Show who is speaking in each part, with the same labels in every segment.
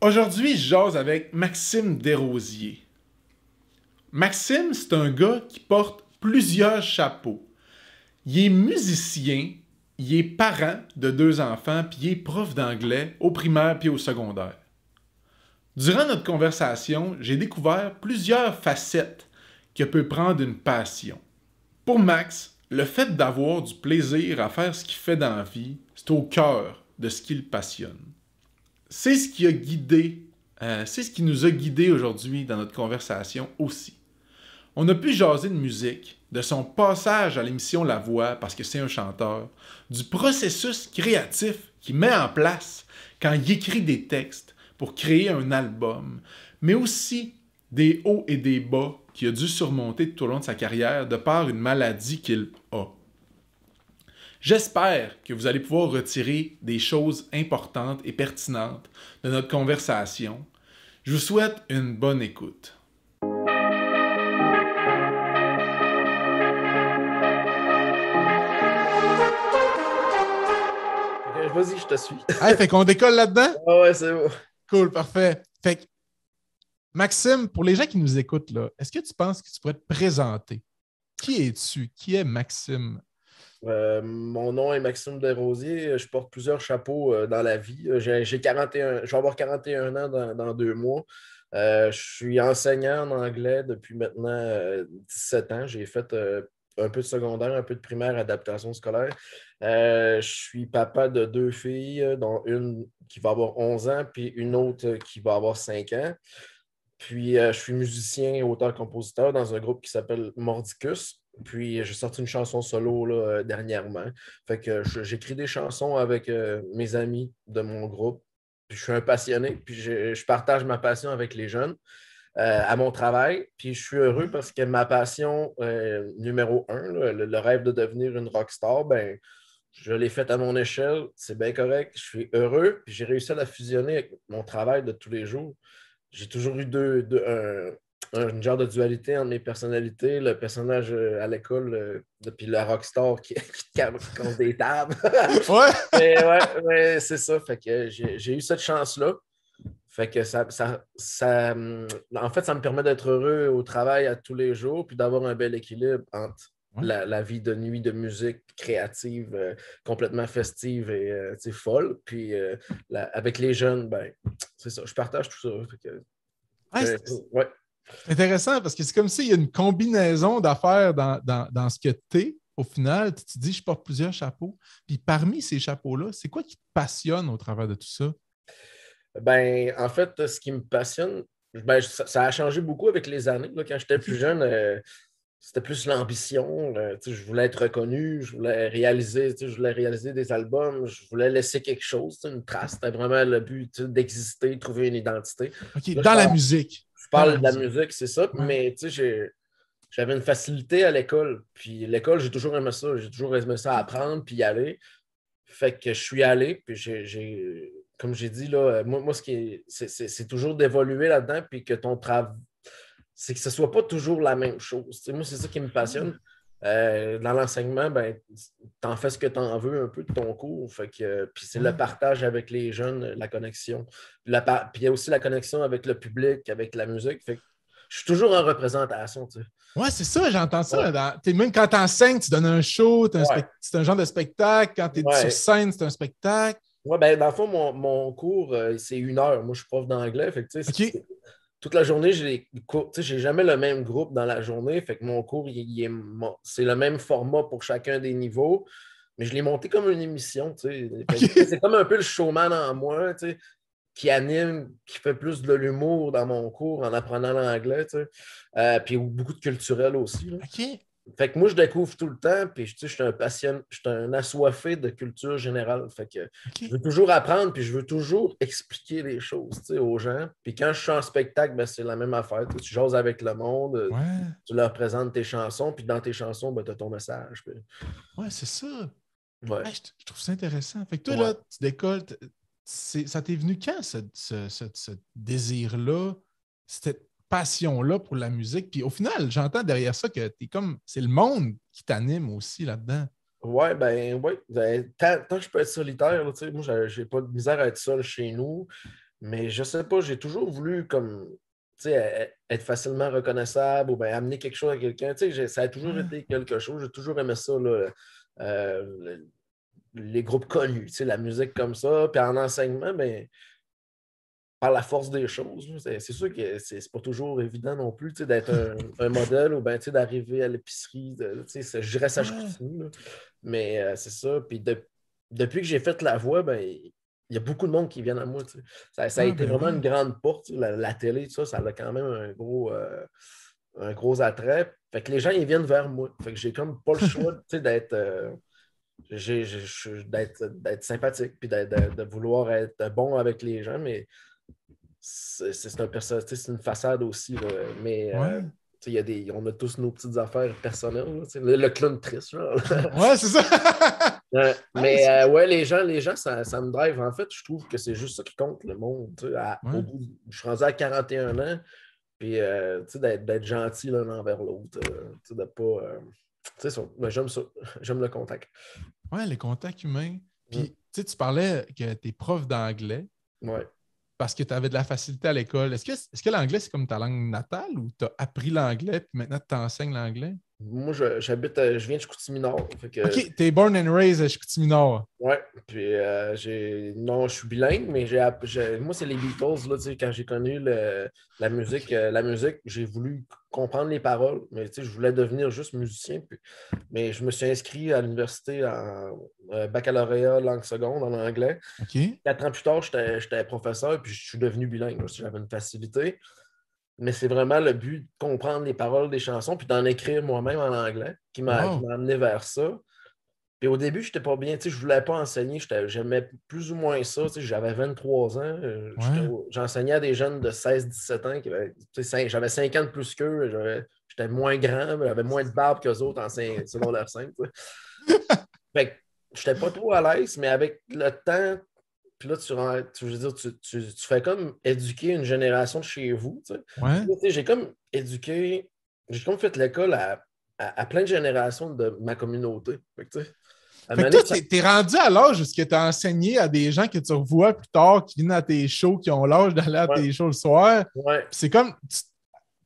Speaker 1: Aujourd'hui, je jase avec Maxime Desrosiers. Maxime, c'est un gars qui porte plusieurs chapeaux. Il est musicien, il est parent de 2 enfants, puis il est prof d'anglais au primaire puis au secondaire. Durant notre conversation, j'ai découvert plusieurs facettes que peut prendre une passion. Pour Max, le fait d'avoir du plaisir à faire ce qu'il fait dans la vie, c'est au cœur de ce qui le passionne. C'est ce qui a guidé, c'est ce qui nous a guidés aujourd'hui dans notre conversation aussi. On a pu jaser de musique, de son passage à l'émission La Voix parce que c'est un chanteur, du processus créatif qu'il met en place quand il écrit des textes pour créer un album, mais aussi des hauts et des bas qu'il a dû surmonter tout au long de sa carrière de par une maladie qu'il a. J'espère que vous allez pouvoir retirer des choses importantes et pertinentes de notre conversation. Je vous souhaite une bonne écoute.
Speaker 2: Vas-y, je te suis.
Speaker 1: Hey, fait qu'on décolle là-dedans?
Speaker 2: Ah ouais, c'est bon.
Speaker 1: Cool, parfait. Fait que, Maxime, pour les gens qui nous écoutent, là, est-ce que tu penses que tu pourrais te présenter? Qui es-tu? Qui est Maxime?
Speaker 2: Mon nom est Maxime Desrosiers. Je porte plusieurs chapeaux dans la vie. J'ai 41, je vais avoir 41 ans dans 2 mois. Je suis enseignant en anglais depuis maintenant 17 ans. J'ai fait un peu de secondaire, un peu de primaire, adaptation scolaire. Je suis papa de 2 filles, dont une qui va avoir 11 ans, puis une autre qui va avoir 5 ans. Puis, je suis musicien et auteur-compositeur dans un groupe qui s'appelle Mordicus. Puis, j'ai sorti une chanson solo là, dernièrement. Fait que j'écris des chansons avec mes amis de mon groupe. Puis, je suis un passionné. Puis, je partage ma passion avec les jeunes à mon travail. Puis, je suis heureux parce que ma passion numéro un, là, le rêve de devenir une rockstar, ben, je l'ai faite à mon échelle. C'est bien correct. Je suis heureux. Puis, j'ai réussi à la fusionner avec mon travail de tous les jours. J'ai toujours eu un genre de dualité entre mes personnalités, le personnage à l'école, puis le rockstar qui compte des tables.
Speaker 1: Ouais!
Speaker 2: Mais ouais, c'est ça. Fait que j'ai eu cette chance-là. Fait que en fait, ça me permet d'être heureux au travail à tous les jours, puis d'avoir un bel équilibre entre la vie de nuit de musique créative, complètement festive et folle. Puis avec les jeunes, ben, c'est ça, je partage tout ça. Fait que,
Speaker 1: Ouais,
Speaker 2: ouais.
Speaker 1: c'est intéressant parce que c'est comme s'il y a une combinaison d'affaires dans ce que tu es. Au final, tu te dis, je porte plusieurs chapeaux. Puis parmi ces chapeaux-là, c'est quoi qui te passionne au travers de tout ça?
Speaker 2: Ben, en fait, ce qui me passionne, ben, ça a changé beaucoup avec les années. Là. Quand j'étais plus jeune, c'était plus l'ambition. Je voulais être reconnu, je voulais réaliser des albums, je voulais laisser quelque chose, une trace. C'était vraiment le but d'exister, trouver une identité.
Speaker 1: OK,
Speaker 2: Là,
Speaker 1: dans la musique.
Speaker 2: je
Speaker 1: Dans la
Speaker 2: parle de la
Speaker 1: musique.
Speaker 2: musique, c'est ça,
Speaker 1: Ouais.
Speaker 2: mais j'avais une facilité à l'école. Puis l'école, j'ai toujours aimé ça. J'ai toujours aimé ça apprendre puis y aller. Fait que je suis allé, puis comme j'ai dit, là, moi ce qui c'est toujours d'évoluer là-dedans, puis que ton travail, c'est que ce ne soit pas toujours la même chose. Moi, c'est ça qui me passionne. Dans l'enseignement, ben, tu en fais ce que tu en veux un peu de ton cours. Fait que, puis c'est le partage avec les jeunes, la connexion. Puis il y a aussi la connexion avec le public, avec la musique. Fait que je suis toujours en représentation. Tu sais.
Speaker 1: Ouais, c'est ça, j'entends ça.
Speaker 2: Ouais.
Speaker 1: Même quand tu enseignes, tu donnes un show,
Speaker 2: Ouais.
Speaker 1: c'est un genre de spectacle. Quand tu es sur
Speaker 2: Ouais.
Speaker 1: scène, c'est un spectacle.
Speaker 2: Ouais, ben, dans le fond, mon cours, c'est 1 heure. Moi, je suis prof d'anglais. Fait que, tu sais,
Speaker 1: OK.
Speaker 2: toute la journée, j'ai des cours. Tu sais, j'ai jamais le même groupe dans la journée. Fait que mon cours, c'est le même format pour chacun des niveaux. Mais je l'ai monté comme une émission. Tu sais. Fait que, c'est comme un peu le showman en moi, tu sais, qui anime, qui fait plus de l'humour dans mon cours en apprenant l'anglais. Tu sais. Puis beaucoup de culturel aussi. Là.
Speaker 1: OK.
Speaker 2: Fait que moi, je découvre tout le temps, puis tu sais, je suis un passionné, je suis un assoiffé de culture générale. Fait que je
Speaker 1: OK.
Speaker 2: veux toujours apprendre, puis je veux toujours expliquer les choses tu sais, aux gens. Puis quand je suis en spectacle, ben, c'est la même affaire. Tu jases avec le monde,
Speaker 1: Ouais.
Speaker 2: tu leur présentes tes chansons, puis dans tes chansons, ben, tu as ton message. Puis...
Speaker 1: Ouais, c'est ça.
Speaker 2: Ouais.
Speaker 1: Ouais, je trouve ça intéressant. Fait que toi,
Speaker 2: Ouais.
Speaker 1: là, tu décolles. Ça t'est venu quand, ce désir-là, cette passion-là pour la musique? Puis au final, j'entends derrière ça que t'es comme. C'est le monde qui t'anime aussi là-dedans.
Speaker 2: Ouais, ben, ouais. Ben, tant que je peux être solitaire, là, tu sais, moi, j'ai pas de misère à être seul chez nous. Mais je sais pas, j'ai toujours voulu comme, tu sais, être facilement reconnaissable ou bien amener quelque chose à quelqu'un. Tu sais, ça a toujours
Speaker 1: Ouais.
Speaker 2: été quelque chose. J'ai toujours aimé ça, là, les groupes connus, tu sais, la musique comme ça. Puis en enseignement, ben, par la force des choses, là, c'est sûr que c'est pas toujours évident non plus, tu sais, d'être un modèle ou ben, tu sais, d'arriver à l'épicerie. Tu sais, je dirais ça, je
Speaker 1: Ouais.
Speaker 2: continue. Là. Mais c'est ça. Puis depuis que j'ai fait la voix, ben, il y a beaucoup de monde qui viennent à moi. Tu sais. Ça a
Speaker 1: Ah,
Speaker 2: été
Speaker 1: ben
Speaker 2: vraiment une
Speaker 1: oui.
Speaker 2: grande porte. Tu sais, la télé, ça a quand même un gros attrait. Fait que les gens, ils viennent vers moi. Fait que j'ai comme pas le choix, tu sais, d'être d'être sympathique puis de vouloir être bon avec les gens, mais c'est un c'est une façade aussi. Là. Mais
Speaker 1: Ouais.
Speaker 2: tu sais, on a tous nos petites affaires personnelles. Là, tu sais, le clown triste. Genre.
Speaker 1: Ouais, c'est ça. Ouais,
Speaker 2: Mais ouais, les gens ça me drive. En fait, je trouve que c'est juste ça qui compte, le monde. Tu sais,
Speaker 1: ouais.
Speaker 2: je suis rendu à 41 ans, puis tu sais, d'être gentil l'un envers l'autre. Tu sais, de pas. Tu sais, mais j'aime ça. J'aime le contact.
Speaker 1: Ouais, les contacts humains.
Speaker 2: Mm.
Speaker 1: Puis, tu sais, tu parlais que tu es prof d'anglais
Speaker 2: Ouais.
Speaker 1: parce que tu avais de la facilité à l'école. Est-ce que l'anglais, c'est comme ta langue natale ou tu as appris l'anglais puis maintenant tu enseignes l'anglais?
Speaker 2: Moi, je viens de Chicoutimi-Nord. Fait que
Speaker 1: OK, t'es born and raised à Chicoutimi-Nord.
Speaker 2: ouais, puis non, je suis bilingue, mais moi, c'est les Beatles, là, tu sais, quand j'ai connu la musique, j'ai voulu comprendre les paroles, mais tu sais, je voulais devenir juste musicien. Mais je me suis inscrit à l'université en baccalauréat langue seconde en anglais.
Speaker 1: OK.
Speaker 2: 4 ans plus tard, j'étais professeur, puis je suis devenu bilingue. Là, j'avais une facilité. Mais c'est vraiment le but de comprendre les paroles des chansons, puis d'en écrire moi-même en anglais, qui
Speaker 1: Wow.
Speaker 2: m'a amené vers ça. Puis au début, je n'étais pas bien, tu sais, je voulais pas enseigner, j'aimais plus ou moins ça, tu sais, j'avais 23 ans,
Speaker 1: Ouais.
Speaker 2: j'enseignais à des jeunes de 16 17 ans, tu sais, j'avais 5 ans de plus qu'eux, j'étais moins grand, j'avais moins de barbe qu'eux autres en secondaire 5. Tu sais. Fait que j'étais pas trop à l'aise, mais avec le temps, puis là, je veux dire, tu fais comme éduquer une génération de chez vous, tu sais.
Speaker 1: Ouais.
Speaker 2: Puis là, tu sais, j'ai comme fait l'école à plein de générations de ma communauté. Fait que, tu sais, à un
Speaker 1: Fait
Speaker 2: moment
Speaker 1: que
Speaker 2: donné,
Speaker 1: toi, t'es rendu à l'âge où tu as enseigné à des gens que tu revois plus tard, qui viennent à tes shows, qui ont l'âge d'aller à
Speaker 2: ouais,
Speaker 1: tes shows le soir.
Speaker 2: ouais,
Speaker 1: Puis c'est comme,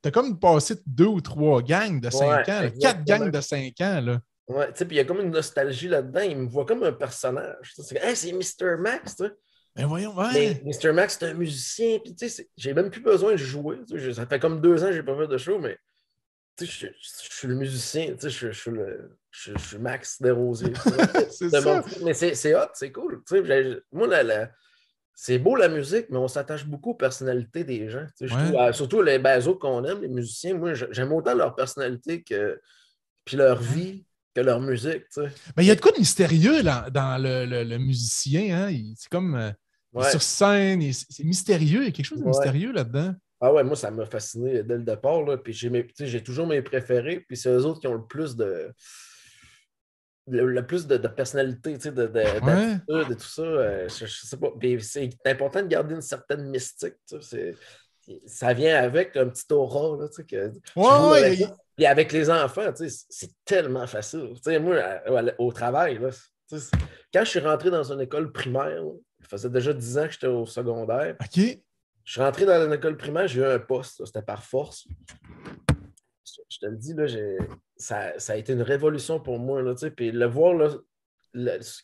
Speaker 1: t'as comme passé deux ou trois gangs de 5
Speaker 2: ouais,
Speaker 1: ans, là, quatre gangs
Speaker 2: exactement.
Speaker 1: de 5 ans. Là.
Speaker 2: Ouais, tu sais, puis il y a comme une nostalgie là-dedans. Il me voit comme un personnage. Tu sais. Hey, c'est Mr. Max, tu sais.
Speaker 1: Ben voyons,
Speaker 2: Mais
Speaker 1: ouais.
Speaker 2: Mr. Max, c'est un musicien. Puis, tu sais, j'ai même plus besoin de jouer. Tu sais. Ça fait comme 2 ans que j'ai pas fait de show, mais tu sais, je suis le musicien. Tu sais, je suis Max Desrosiers. Tu sais.
Speaker 1: C'est ça.
Speaker 2: Mais c'est hot, c'est cool. Tu sais, moi, c'est beau la musique, mais on s'attache beaucoup aux personnalités des gens. Tu sais, je trouve,
Speaker 1: Ouais.
Speaker 2: surtout les autres qu'on aime, les musiciens, moi, j'aime autant leur personnalité puis leur
Speaker 1: Ouais.
Speaker 2: vie que leur musique. Tu sais.
Speaker 1: Ben, il y a de quoi de mystérieux là, dans le musicien. Hein? C'est comme, il est
Speaker 2: Ouais,
Speaker 1: sur scène, c'est mystérieux. Il y a quelque chose de
Speaker 2: ouais.
Speaker 1: mystérieux là-dedans.
Speaker 2: Ah ouais, moi, ça m'a fasciné dès le départ. Là, puis tu sais, j'ai toujours mes préférés. Puis c'est eux autres qui ont le plus de personnalité, tu sais,
Speaker 1: Ouais.
Speaker 2: d'attitude et tout ça. Je sais pas. Puis c'est important de garder une certaine mystique. Tu sais, ça vient avec un petit aura, là, tu sais, que tu
Speaker 1: Ouais,
Speaker 2: joues
Speaker 1: ouais.
Speaker 2: avec ça. Puis avec les enfants, tu sais, c'est tellement facile. Tu sais, moi, au travail, là, tu sais, quand je suis rentré dans une école primaire, là, ça faisait déjà 10 ans que j'étais au secondaire.
Speaker 1: OK.
Speaker 2: Je suis rentré dans l'école primaire, j'ai eu un poste, là, c'était par force. Je te le dis, là, ça a été une révolution pour moi. Là, tu sais, puis le voir, là,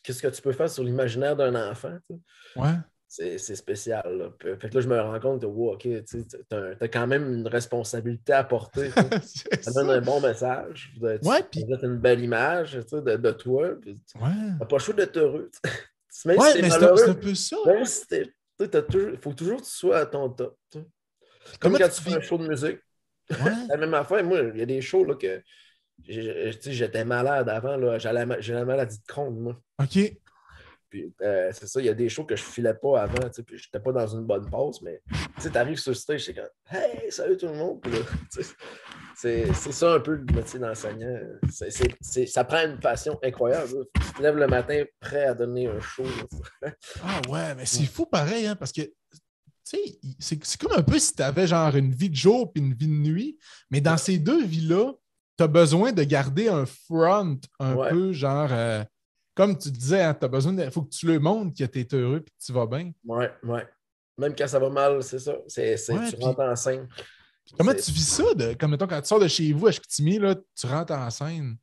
Speaker 2: qu'est-ce que tu peux faire sur l'imaginaire d'un enfant, tu sais,
Speaker 1: Ouais.
Speaker 2: c'est spécial. Là. Fait que là, je me rends compte que, wow, OK, tu as quand même une responsabilité à porter. Tu sais.
Speaker 1: C'est
Speaker 2: Ça donne un
Speaker 1: ça.
Speaker 2: bon message.
Speaker 1: Ouais,
Speaker 2: Tu
Speaker 1: puis.
Speaker 2: donnes une belle image tu sais, de toi. Tu
Speaker 1: Ouais.
Speaker 2: n'as pas le choix d'être heureux. Tu sais. Même si
Speaker 1: Ouais,
Speaker 2: tu es
Speaker 1: mais c'est un
Speaker 2: malheureux,
Speaker 1: peu ça.
Speaker 2: même si il faut toujours que tu sois à ton top. Tu sais. Comme
Speaker 1: Comment
Speaker 2: quand
Speaker 1: tu
Speaker 2: tu
Speaker 1: te
Speaker 2: fais un
Speaker 1: vis?
Speaker 2: show de musique.
Speaker 1: Ouais.
Speaker 2: La même affaire, moi, il y a des shows là, que tu sais, j'étais malade avant. Là, j'ai la maladie de Crohn, moi.
Speaker 1: OK.
Speaker 2: Puis, c'est ça, il y a des shows que je filais pas avant, tu sais, puis j'étais pas dans une bonne pause, mais tu arrives sur le stage, c'est comme Hey, salut tout le monde! Puis là, tu sais, c'est ça un peu le métier d'enseignant. Ça prend une passion incroyable. Là. Tu te lèves le matin prêt à donner un show. Là.
Speaker 1: Ah ouais, mais c'est fou pareil, hein, parce que, tu sais, c'est comme un peu si tu avais genre une vie de jour puis une vie de nuit, mais dans ces deux vies-là, tu as besoin de garder un front un
Speaker 2: Ouais,
Speaker 1: peu genre, comme tu disais, hein, tu as besoin il faut que tu le montres que tu es heureux puis que tu vas bien.
Speaker 2: ouais, ouais. Même quand ça va mal, c'est ça.
Speaker 3: Ouais,
Speaker 2: Tu
Speaker 3: puis
Speaker 2: rentres en scène.
Speaker 3: comment tu vis ça? Comme mettons, quand tu sors de chez vous à Chicoutimi, là, tu rentres en scène.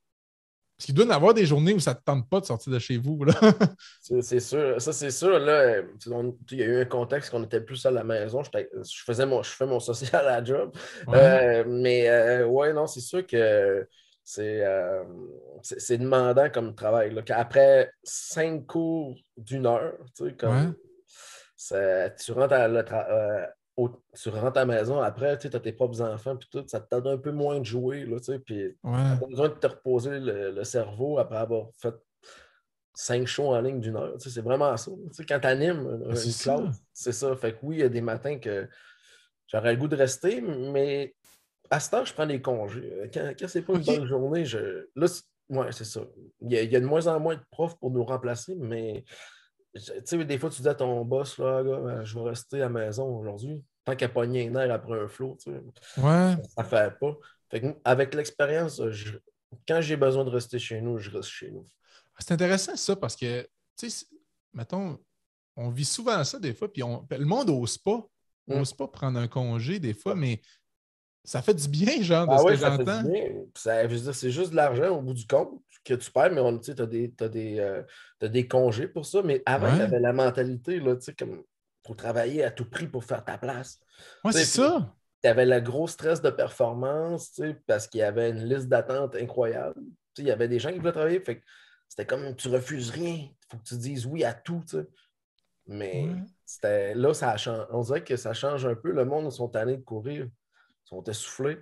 Speaker 3: Parce qu'il doit y en avoir des journées où ça ne te tente pas de sortir de chez vous. Là.
Speaker 2: C'est sûr. Ça, c'est sûr. Là, il y a eu un contexte qu'on était plus à la maison. Je fais mon social à la job.
Speaker 3: Ouais,
Speaker 2: Ouais, non, c'est sûr que c'est demandant comme travail. Là. Après 5 cours d'1 heure, tu sais,
Speaker 3: ouais,
Speaker 2: comme tu rentres tu rentres à la maison, après, tu as tes propres enfants, puis tout, ça te donne un peu moins de jouer, là, tu sais, puis tu
Speaker 3: ouais.
Speaker 2: as besoin de te reposer le cerveau après avoir fait 5 shows en ligne d'1 heure. Tu sais, c'est vraiment ça. Tu sais, quand tu animes
Speaker 3: Ah, c'est
Speaker 2: une
Speaker 3: ça.
Speaker 2: classe, c'est ça. Fait que oui, il y a des matins que j'aurais le goût de rester, mais à ce temps, je prends des congés. Quand c'est pas une
Speaker 3: OK.
Speaker 2: bonne journée, là, ouais, c'est ça. Il y a de moins en moins de profs pour nous remplacer, mais tu sais, des fois, tu dis à ton boss, là, gars, je vais rester à la maison aujourd'hui. Tant qu'à pogner un nerf après un flow, tu sais,
Speaker 3: Ouais.
Speaker 2: ça fait pas. Fait que, avec l'expérience, quand j'ai besoin de rester chez nous, je reste chez nous.
Speaker 3: C'est intéressant ça parce que, tu sais, mettons, on vit souvent ça des fois, puis le monde
Speaker 2: Mm.
Speaker 3: ose pas prendre un congé des fois, mais ça fait du bien, genre, de
Speaker 2: Ah
Speaker 3: ce que
Speaker 2: ouais, ça fait du
Speaker 3: j'entends.
Speaker 2: bien. Je veux dire, c'est juste de l'argent au bout du compte que tu perds, mais tu sais, t'as des congés pour ça. Mais avant, il y
Speaker 3: Ouais.
Speaker 2: avait la mentalité, là, tu sais, comme pour travailler à tout prix pour faire ta place.
Speaker 3: Ouais,
Speaker 2: Tu
Speaker 3: c'est
Speaker 2: sais, puis
Speaker 3: ça.
Speaker 2: tu avais le gros stress de performance, tu sais, parce qu'il y avait une liste d'attente incroyable. Tu sais, il y avait des gens qui voulaient travailler, fait que c'était comme tu refuses rien. Il faut que tu dises oui à tout, tu sais. Mais
Speaker 3: Ouais.
Speaker 2: là, ça a changé. On dirait que ça change un peu. Le monde, ils sont tannés de courir, ils sont essoufflés.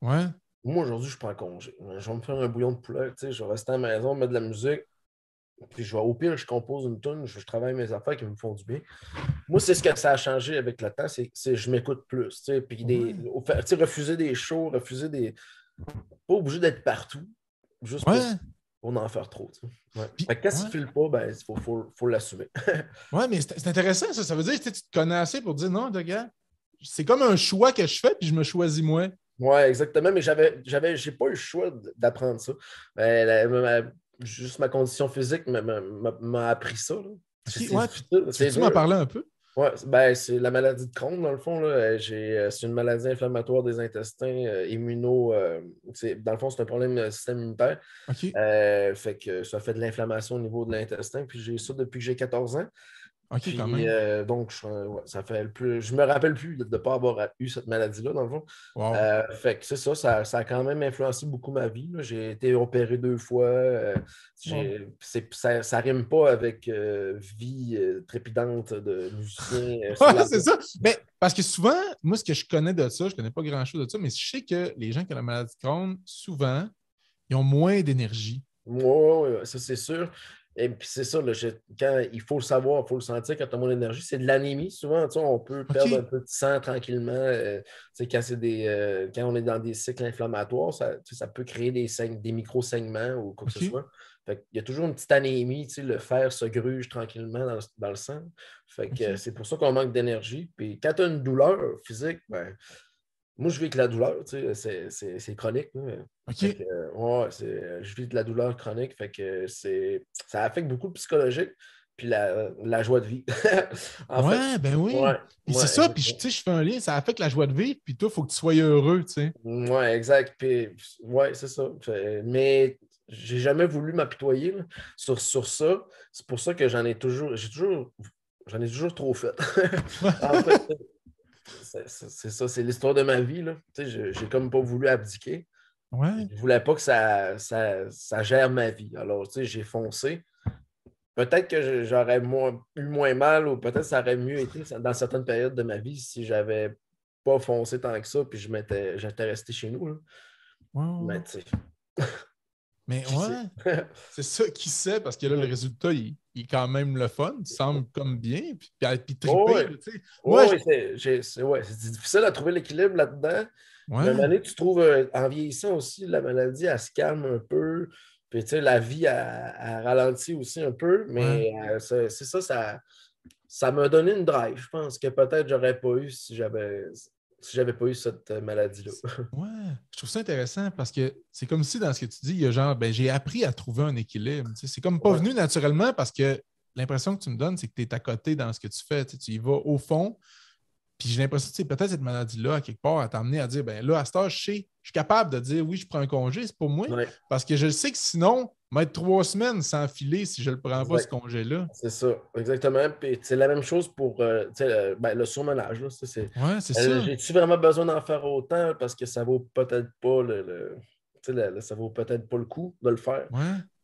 Speaker 3: Ouais.
Speaker 2: Moi, aujourd'hui, je prends congé. Je vais me faire un bouillon de poulet. Tu sais, je vais rester à la maison, mettre de la musique. Puis au pire, je compose une tune, je travaille mes affaires qui me font du bien. Moi, c'est ce que ça a changé avec le temps, c'est je m'écoute plus. Tu sais, puis
Speaker 3: Ouais.
Speaker 2: tu sais, refuser des shows, refuser des. Pas obligé d'être partout, juste
Speaker 3: Ouais.
Speaker 2: pour en faire trop. Tu sais. Ouais.
Speaker 3: Puis,
Speaker 2: Fait que quand ça
Speaker 3: ouais.
Speaker 2: ne file pas, ben, faut l'assumer.
Speaker 3: Ouais, mais c'est intéressant, ça. Ça veut dire que tu te connais assez pour dire non, de gars. C'est comme un choix que je fais, puis je me choisis moi.
Speaker 2: Ouais, exactement, mais j'ai pas eu le choix d'apprendre ça. Juste ma condition physique m'a appris ça. Là.
Speaker 3: OK, ouais, puis tu
Speaker 2: C'est
Speaker 3: veux-tu m'en
Speaker 2: dur.
Speaker 3: parler un peu?
Speaker 2: Ouais, ben, c'est la maladie de Crohn, dans le fond. Là. C'est une maladie inflammatoire des intestins dans le fond, c'est un problème de système immunitaire.
Speaker 3: OK.
Speaker 2: Fait que ça fait de l'inflammation au niveau de l'intestin. Puis j'ai ça depuis que j'ai 14 ans.
Speaker 3: OK, quand
Speaker 2: Puis
Speaker 3: même.
Speaker 2: donc, ouais, ça fait le plus. Je me rappelle plus de ne pas avoir eu cette maladie-là, dans le fond.
Speaker 3: Wow.
Speaker 2: Fait que c'est ça a quand même influencé beaucoup ma vie. Là. J'ai été opéré 2 fois.
Speaker 3: Wow.
Speaker 2: Ça rime pas avec vie trépidante de musicien sur
Speaker 3: Ouais,
Speaker 2: la
Speaker 3: c'est
Speaker 2: route.
Speaker 3: ça. Mais parce que souvent, moi, ce que je connais de ça, je connais pas grand-chose de ça, mais je sais que les gens qui ont la maladie de Crohn, souvent, ils ont moins d'énergie.
Speaker 2: Ouais, ça c'est sûr. Et puis c'est ça, là, quand il faut le savoir, il faut le sentir quand tu as moins d'énergie. C'est de l'anémie. Souvent, tu sais, on peut perdre un
Speaker 3: OK.
Speaker 2: peu de sang tranquillement. Tu sais, quand on est dans des cycles inflammatoires, ça, tu sais, ça peut créer des micro-saignements ou quoi que ce
Speaker 3: OK.
Speaker 2: soit. Fait qu'il y a toujours une petite anémie, tu sais, le fer se gruge tranquillement dans le sang. Fait que
Speaker 3: OK.
Speaker 2: c'est pour ça qu'on manque d'énergie. Puis quand tu as une douleur physique, ben, moi, je vis avec la douleur, tu sais, c'est chronique. Là. Fait que,
Speaker 3: OK.
Speaker 2: ouais, je vis de la douleur chronique, fait que ça affecte beaucoup le psychologique, puis la joie de vie. En fait,
Speaker 3: Ouais, ben oui.
Speaker 2: ouais,
Speaker 3: Puis c'est
Speaker 2: ouais,
Speaker 3: ça, puis tu sais, je fais un lien, ça affecte la joie de vivre, puis toi, il faut que tu sois heureux, tu sais.
Speaker 2: ouais, exact. Puis, ouais, c'est ça. Mais j'ai jamais voulu m'apitoyer là, sur ça. C'est pour ça que j'en ai toujours trop fait. En fait, c'est ça, c'est l'histoire de ma vie. Là. Tu sais, j'ai comme pas voulu abdiquer.
Speaker 3: Ouais.
Speaker 2: Je voulais pas que ça gère ma vie. Alors, tu sais, j'ai foncé. Peut-être que j'aurais eu moins mal ou peut-être que ça aurait mieux été dans certaines périodes de ma vie si j'avais pas foncé tant que ça puis j'étais resté chez nous. Là.
Speaker 3: Ouais, ouais,
Speaker 2: Mais
Speaker 3: ouais.
Speaker 2: tu sais,
Speaker 3: Mais
Speaker 2: qui sait?
Speaker 3: ouais, c'est ça qui sait, parce que là, le résultat, il est quand même le fun, tu sembles comme bien, puis
Speaker 2: Oh,
Speaker 3: triper,
Speaker 2: oui,
Speaker 3: là, tu sais. Moi,
Speaker 2: oh, oui, c'est difficile à trouver l'équilibbre là-dedans. Mais à un
Speaker 3: ouais,
Speaker 2: moment donné, tu trouves, en vieillissant aussi, la maladie, elle se calme un peu. Puis, tu sais, la vie, elle ralentit aussi un peu.
Speaker 3: ouais.
Speaker 2: Mais c'est ça, ça m'a donné une drive. Je pense que peut-être j'aurais pas eu si j'avais pas eu cette maladie-là.
Speaker 3: Ouais, je trouve ça intéressant parce que c'est comme si dans ce que tu dis, il y a genre, ben, j'ai appris à trouver un équilibre. Tu sais. C'est comme pas
Speaker 2: Ouais.
Speaker 3: venu naturellement parce que l'impression que tu me donnes, c'est que tu es à côté dans ce que tu fais. Tu sais, tu y vas au fond. Puis j'ai l'impression que peut-être cette maladie-là, à quelque part, a t'amené à dire, ben là, à cet âge, je suis capable de dire, oui, je prends un congé, c'est pour moi.
Speaker 2: Ouais,
Speaker 3: Parce que je sais que sinon, mettre 3 semaines sans filer si je ne le prends pas, ce
Speaker 2: exact.
Speaker 3: congé-là.
Speaker 2: C'est ça, exactement. Puis c'est la même chose pour tu sais, le surmenage. Là,
Speaker 3: Ouais, c'est ça.
Speaker 2: j'ai-tu vraiment besoin d'en faire autant parce que ça vaut peut-être pas tu sais, ça vaut peut-être pas le coup de le faire.
Speaker 3: Ouais,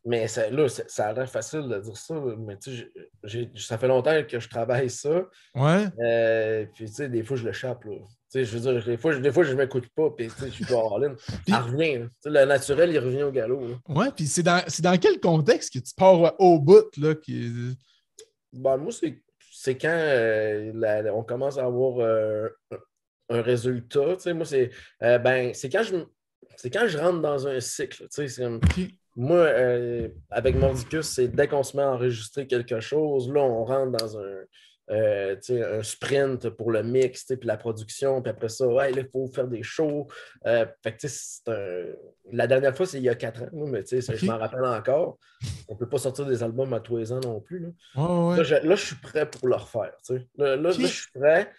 Speaker 2: Mais ça a l'air facile de dire ça. Là, mais tu sais, ça fait longtemps que je travaille ça.
Speaker 3: ouais.
Speaker 2: Puis tu sais, des fois, je le chape. Là. Tu sais, je veux dire, des fois, je ne m'écoute pas. Puis tu sais, je suis pas all-in. Ça
Speaker 3: Puis,
Speaker 2: revient. Là. Tu sais, le naturel, il revient au galop. Là.
Speaker 3: ouais, puis c'est dans quel contexte que tu pars au bout, là, qui...
Speaker 2: Ben, moi, c'est quand on commence à avoir un résultat. Tu sais, moi, c'est quand je rentre dans un cycle. Tu sais,
Speaker 3: OK.
Speaker 2: moi, avec Mordicus, c'est dès qu'on se met à enregistrer quelque chose, là, on rentre dans tu sais, un sprint pour le mix, tu sais, puis la production, puis après ça, ouais, là, il faut faire des shows. Fait que, tu sais, la dernière fois, c'est il y a 4 ans, moi, mais tu sais, je m'en
Speaker 3: OK.
Speaker 2: rappelle encore. On ne peut pas sortir des albums à tous les ans non plus. Là,
Speaker 3: Ouais, ouais,
Speaker 2: là,
Speaker 3: ouais.
Speaker 2: je suis prêt pour le refaire. Tu sais. Je
Speaker 3: OK.
Speaker 2: suis prêt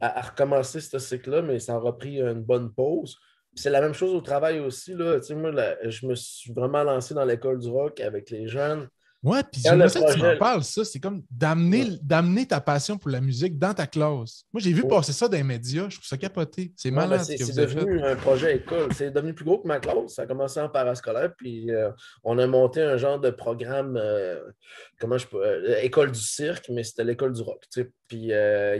Speaker 2: à recommencer ce cycle-là, mais ça aura pris une bonne pause. Puis c'est la même chose au travail aussi. Là. Tu sais, moi, je me suis vraiment lancé dans l'école du rock avec les jeunes.
Speaker 3: Ouais, puis
Speaker 2: Quand le
Speaker 3: j'aimerais ça que tu m'en
Speaker 2: projet.
Speaker 3: parles, ça. C'est comme
Speaker 2: Ouais.
Speaker 3: d'amener ta passion pour la musique dans ta classe. Moi, j'ai vu
Speaker 2: Ouais.
Speaker 3: passer ça dans les médias. Je trouve ça capoté. C'est
Speaker 2: Ouais, ben
Speaker 3: malade ce que
Speaker 2: c'est
Speaker 3: vous avez fait.
Speaker 2: devenu un projet école. C'est devenu plus gros que ma classe. Ça a commencé en parascolaire, puis on a monté un genre de programme, comment je peux, école du cirque, mais c'était l'école du rock. Tu sais. Puis il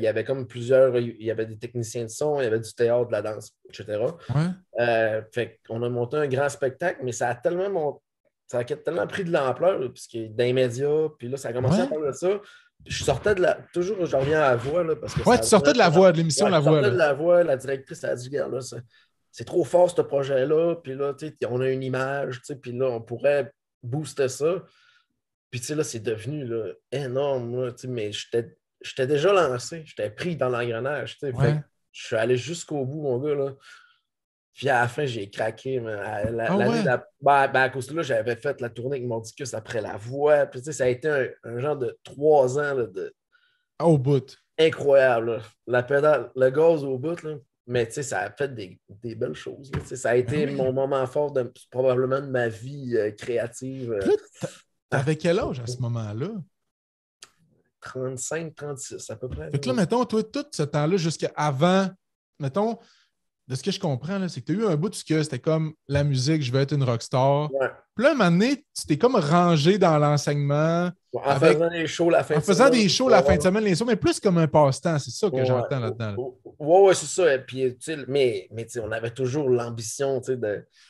Speaker 2: y avait comme il y avait des techniciens de son, il y avait du théâtre, de la danse, etc.
Speaker 3: Ouais.
Speaker 2: Fait qu'on a monté un grand spectacle, mais ça a tellement pris de l'ampleur, là, puisque dans les médias, puis là, ça a commencé à
Speaker 3: Ouais.
Speaker 2: parler de ça. Je sortais de la. Toujours, je reviens à la voix, là, parce que
Speaker 3: Ouais,
Speaker 2: ça
Speaker 3: tu
Speaker 2: a
Speaker 3: sortais de la voix, de l'émission
Speaker 2: ouais,
Speaker 3: La
Speaker 2: je
Speaker 3: Voix,
Speaker 2: sortais
Speaker 3: là.
Speaker 2: de la voix, la directrice a dit, regarde, là, c'est trop fort, ce projet-là, puis là, tu sais, on a une image, tu sais, puis là, on pourrait booster ça. Puis, tu sais, là, c'est devenu là, énorme, là, tu sais, mais j'étais déjà lancé, j'étais pris dans l'engrenage, tu sais, fait que
Speaker 3: Ouais.
Speaker 2: je suis allé jusqu'au bout, mon gars, là. Puis à la fin, j'ai craqué. Mais
Speaker 3: Ah
Speaker 2: l'année
Speaker 3: ouais.
Speaker 2: à cause de là, j'avais fait la tournée avec Mordicus après la voix. Puis tu sais, ça a été un genre de 3 ans là,
Speaker 3: Ah, au bout.
Speaker 2: incroyable. Là. La pédale, le gaz au bout. Là. Mais tu sais, ça a fait des belles choses. Là. Tu sais, ça a
Speaker 3: Ben
Speaker 2: été
Speaker 3: oui.
Speaker 2: mon moment fort probablement de ma vie créative.
Speaker 3: Puis là, t'avais quel âge à ce
Speaker 2: Artistique.
Speaker 3: moment-là?
Speaker 2: 35, 36 à peu près.
Speaker 3: Fait
Speaker 2: Là.
Speaker 3: que là, mettons, toi, tout ce temps-là, jusqu'à avant, mettons, de ce que je comprends, là, c'est que tu as eu un bout de ce que c'était comme la musique, je veux être une rockstar.
Speaker 2: Ouais.
Speaker 3: Puis là, un moment donné, tu t'es comme rangé dans l'enseignement
Speaker 2: En
Speaker 3: avec
Speaker 2: faisant des shows la fin
Speaker 3: en
Speaker 2: de
Speaker 3: faisant
Speaker 2: semaine.
Speaker 3: des shows la fin de semaine, les soirs, mais plus comme un passe-temps. C'est ça que
Speaker 2: Ouais,
Speaker 3: j'entends là-dedans. Là.
Speaker 2: ouais, c'est ça. Et puis, tu sais, mais tu sais, on avait toujours l'ambition, tu sais,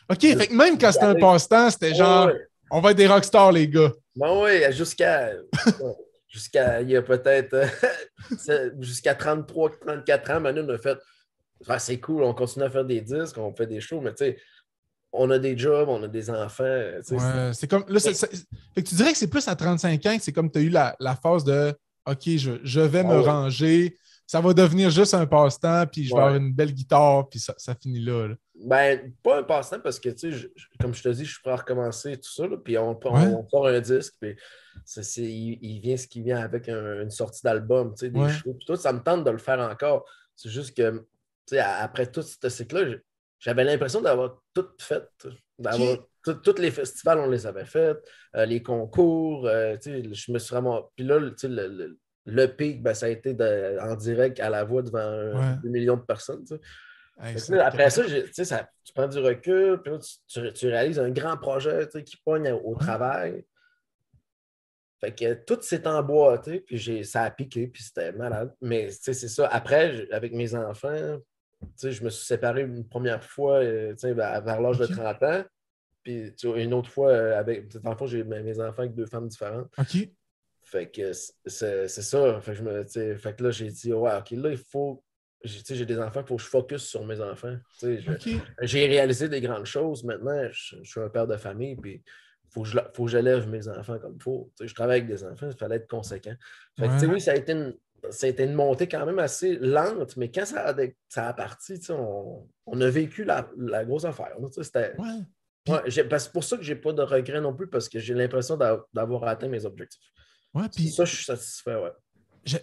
Speaker 3: OK,
Speaker 2: de-
Speaker 3: fait que même quand
Speaker 2: d'y
Speaker 3: c'était un
Speaker 2: aller.
Speaker 3: passe-temps, c'était
Speaker 2: Ouais,
Speaker 3: genre,
Speaker 2: ouais.
Speaker 3: on va être des rockstars, les gars.
Speaker 2: Ben ouais, jusqu'à il y a peut-être jusqu'à 33, 34 ans, Manu on a fait ah, c'est cool, on continue à faire des disques, on fait des shows, mais tu sais, on a des jobs, on a des enfants. Tu sais,
Speaker 3: Ouais, c'est comme. Là, fait que tu dirais que c'est plus à 35 ans que c'est comme tu as eu la phase de OK, je vais me
Speaker 2: ah ouais,
Speaker 3: ranger, ça va devenir juste un passe-temps, puis je vais avoir
Speaker 2: ouais.
Speaker 3: une belle guitare, puis ça finit là. Là.
Speaker 2: Ben, pas un passe-temps parce que, tu sais, comme je te dis, je suis prêt à recommencer tout ça, là, puis
Speaker 3: Ouais,
Speaker 2: on sort un disque, puis il vient ce qui vient avec une sortie d'album, tu sais, des
Speaker 3: ouais.
Speaker 2: shows, puis tout, ça me tente de le faire encore. C'est juste que, tu sais, après tout ce cycle-là, j'avais l'impression d'avoir tout fait, d'avoir
Speaker 3: OK.
Speaker 2: tous les festivals, on les avait faits, les concours, tu sais, je me suis vraiment. Puis là, tu sais, le pic, ben, ça a été en direct à la voix devant
Speaker 3: Ouais.
Speaker 2: 2 millions de personnes, tu sais.
Speaker 3: Hey,
Speaker 2: Fait que
Speaker 3: c'est
Speaker 2: là, après
Speaker 3: capoté.
Speaker 2: ça, tu sais, tu prends du recul, puis là, tu réalises un grand projet tu sais, qui pogne au
Speaker 3: Ouais.
Speaker 2: travail. Fait que tout s'est emboîté, puis ça a piqué, puis c'était malade. Mais tu sais, c'est ça. Après, avec mes enfants, tu sais, je me suis séparé une première fois tu sais, vers l'âge de
Speaker 3: OK.
Speaker 2: 30 ans. Puis tu vois, une autre fois, dans le fond, j'ai mes enfants avec 2 femmes différentes.
Speaker 3: OK.
Speaker 2: Fait que c'est ça. Fait que, tu sais, fait que là, j'ai dit, ouais, OK, là, il faut. Tu sais, j'ai des enfants, il faut que je focus sur mes enfants. Tu sais,
Speaker 3: OK.
Speaker 2: j'ai réalisé des grandes choses. Maintenant, je suis un père de famille, puis faut que j'élève mes enfants comme il faut. Tu sais, je travaille avec des enfants, il fallait être conséquent. Fait que, tu sais,
Speaker 3: Ouais.
Speaker 2: oui, ça a été une montée quand même assez lente, mais quand ça a parti, tu sais, on a vécu la grosse affaire. Tu sais,
Speaker 3: Ouais.
Speaker 2: ouais,
Speaker 3: Puis,
Speaker 2: c'est pour ça que j'ai pas de regrets non plus, parce que j'ai l'impression d'avoir atteint mes objectifs.
Speaker 3: Ouais, puis
Speaker 2: Ça, je suis satisfait, ouais.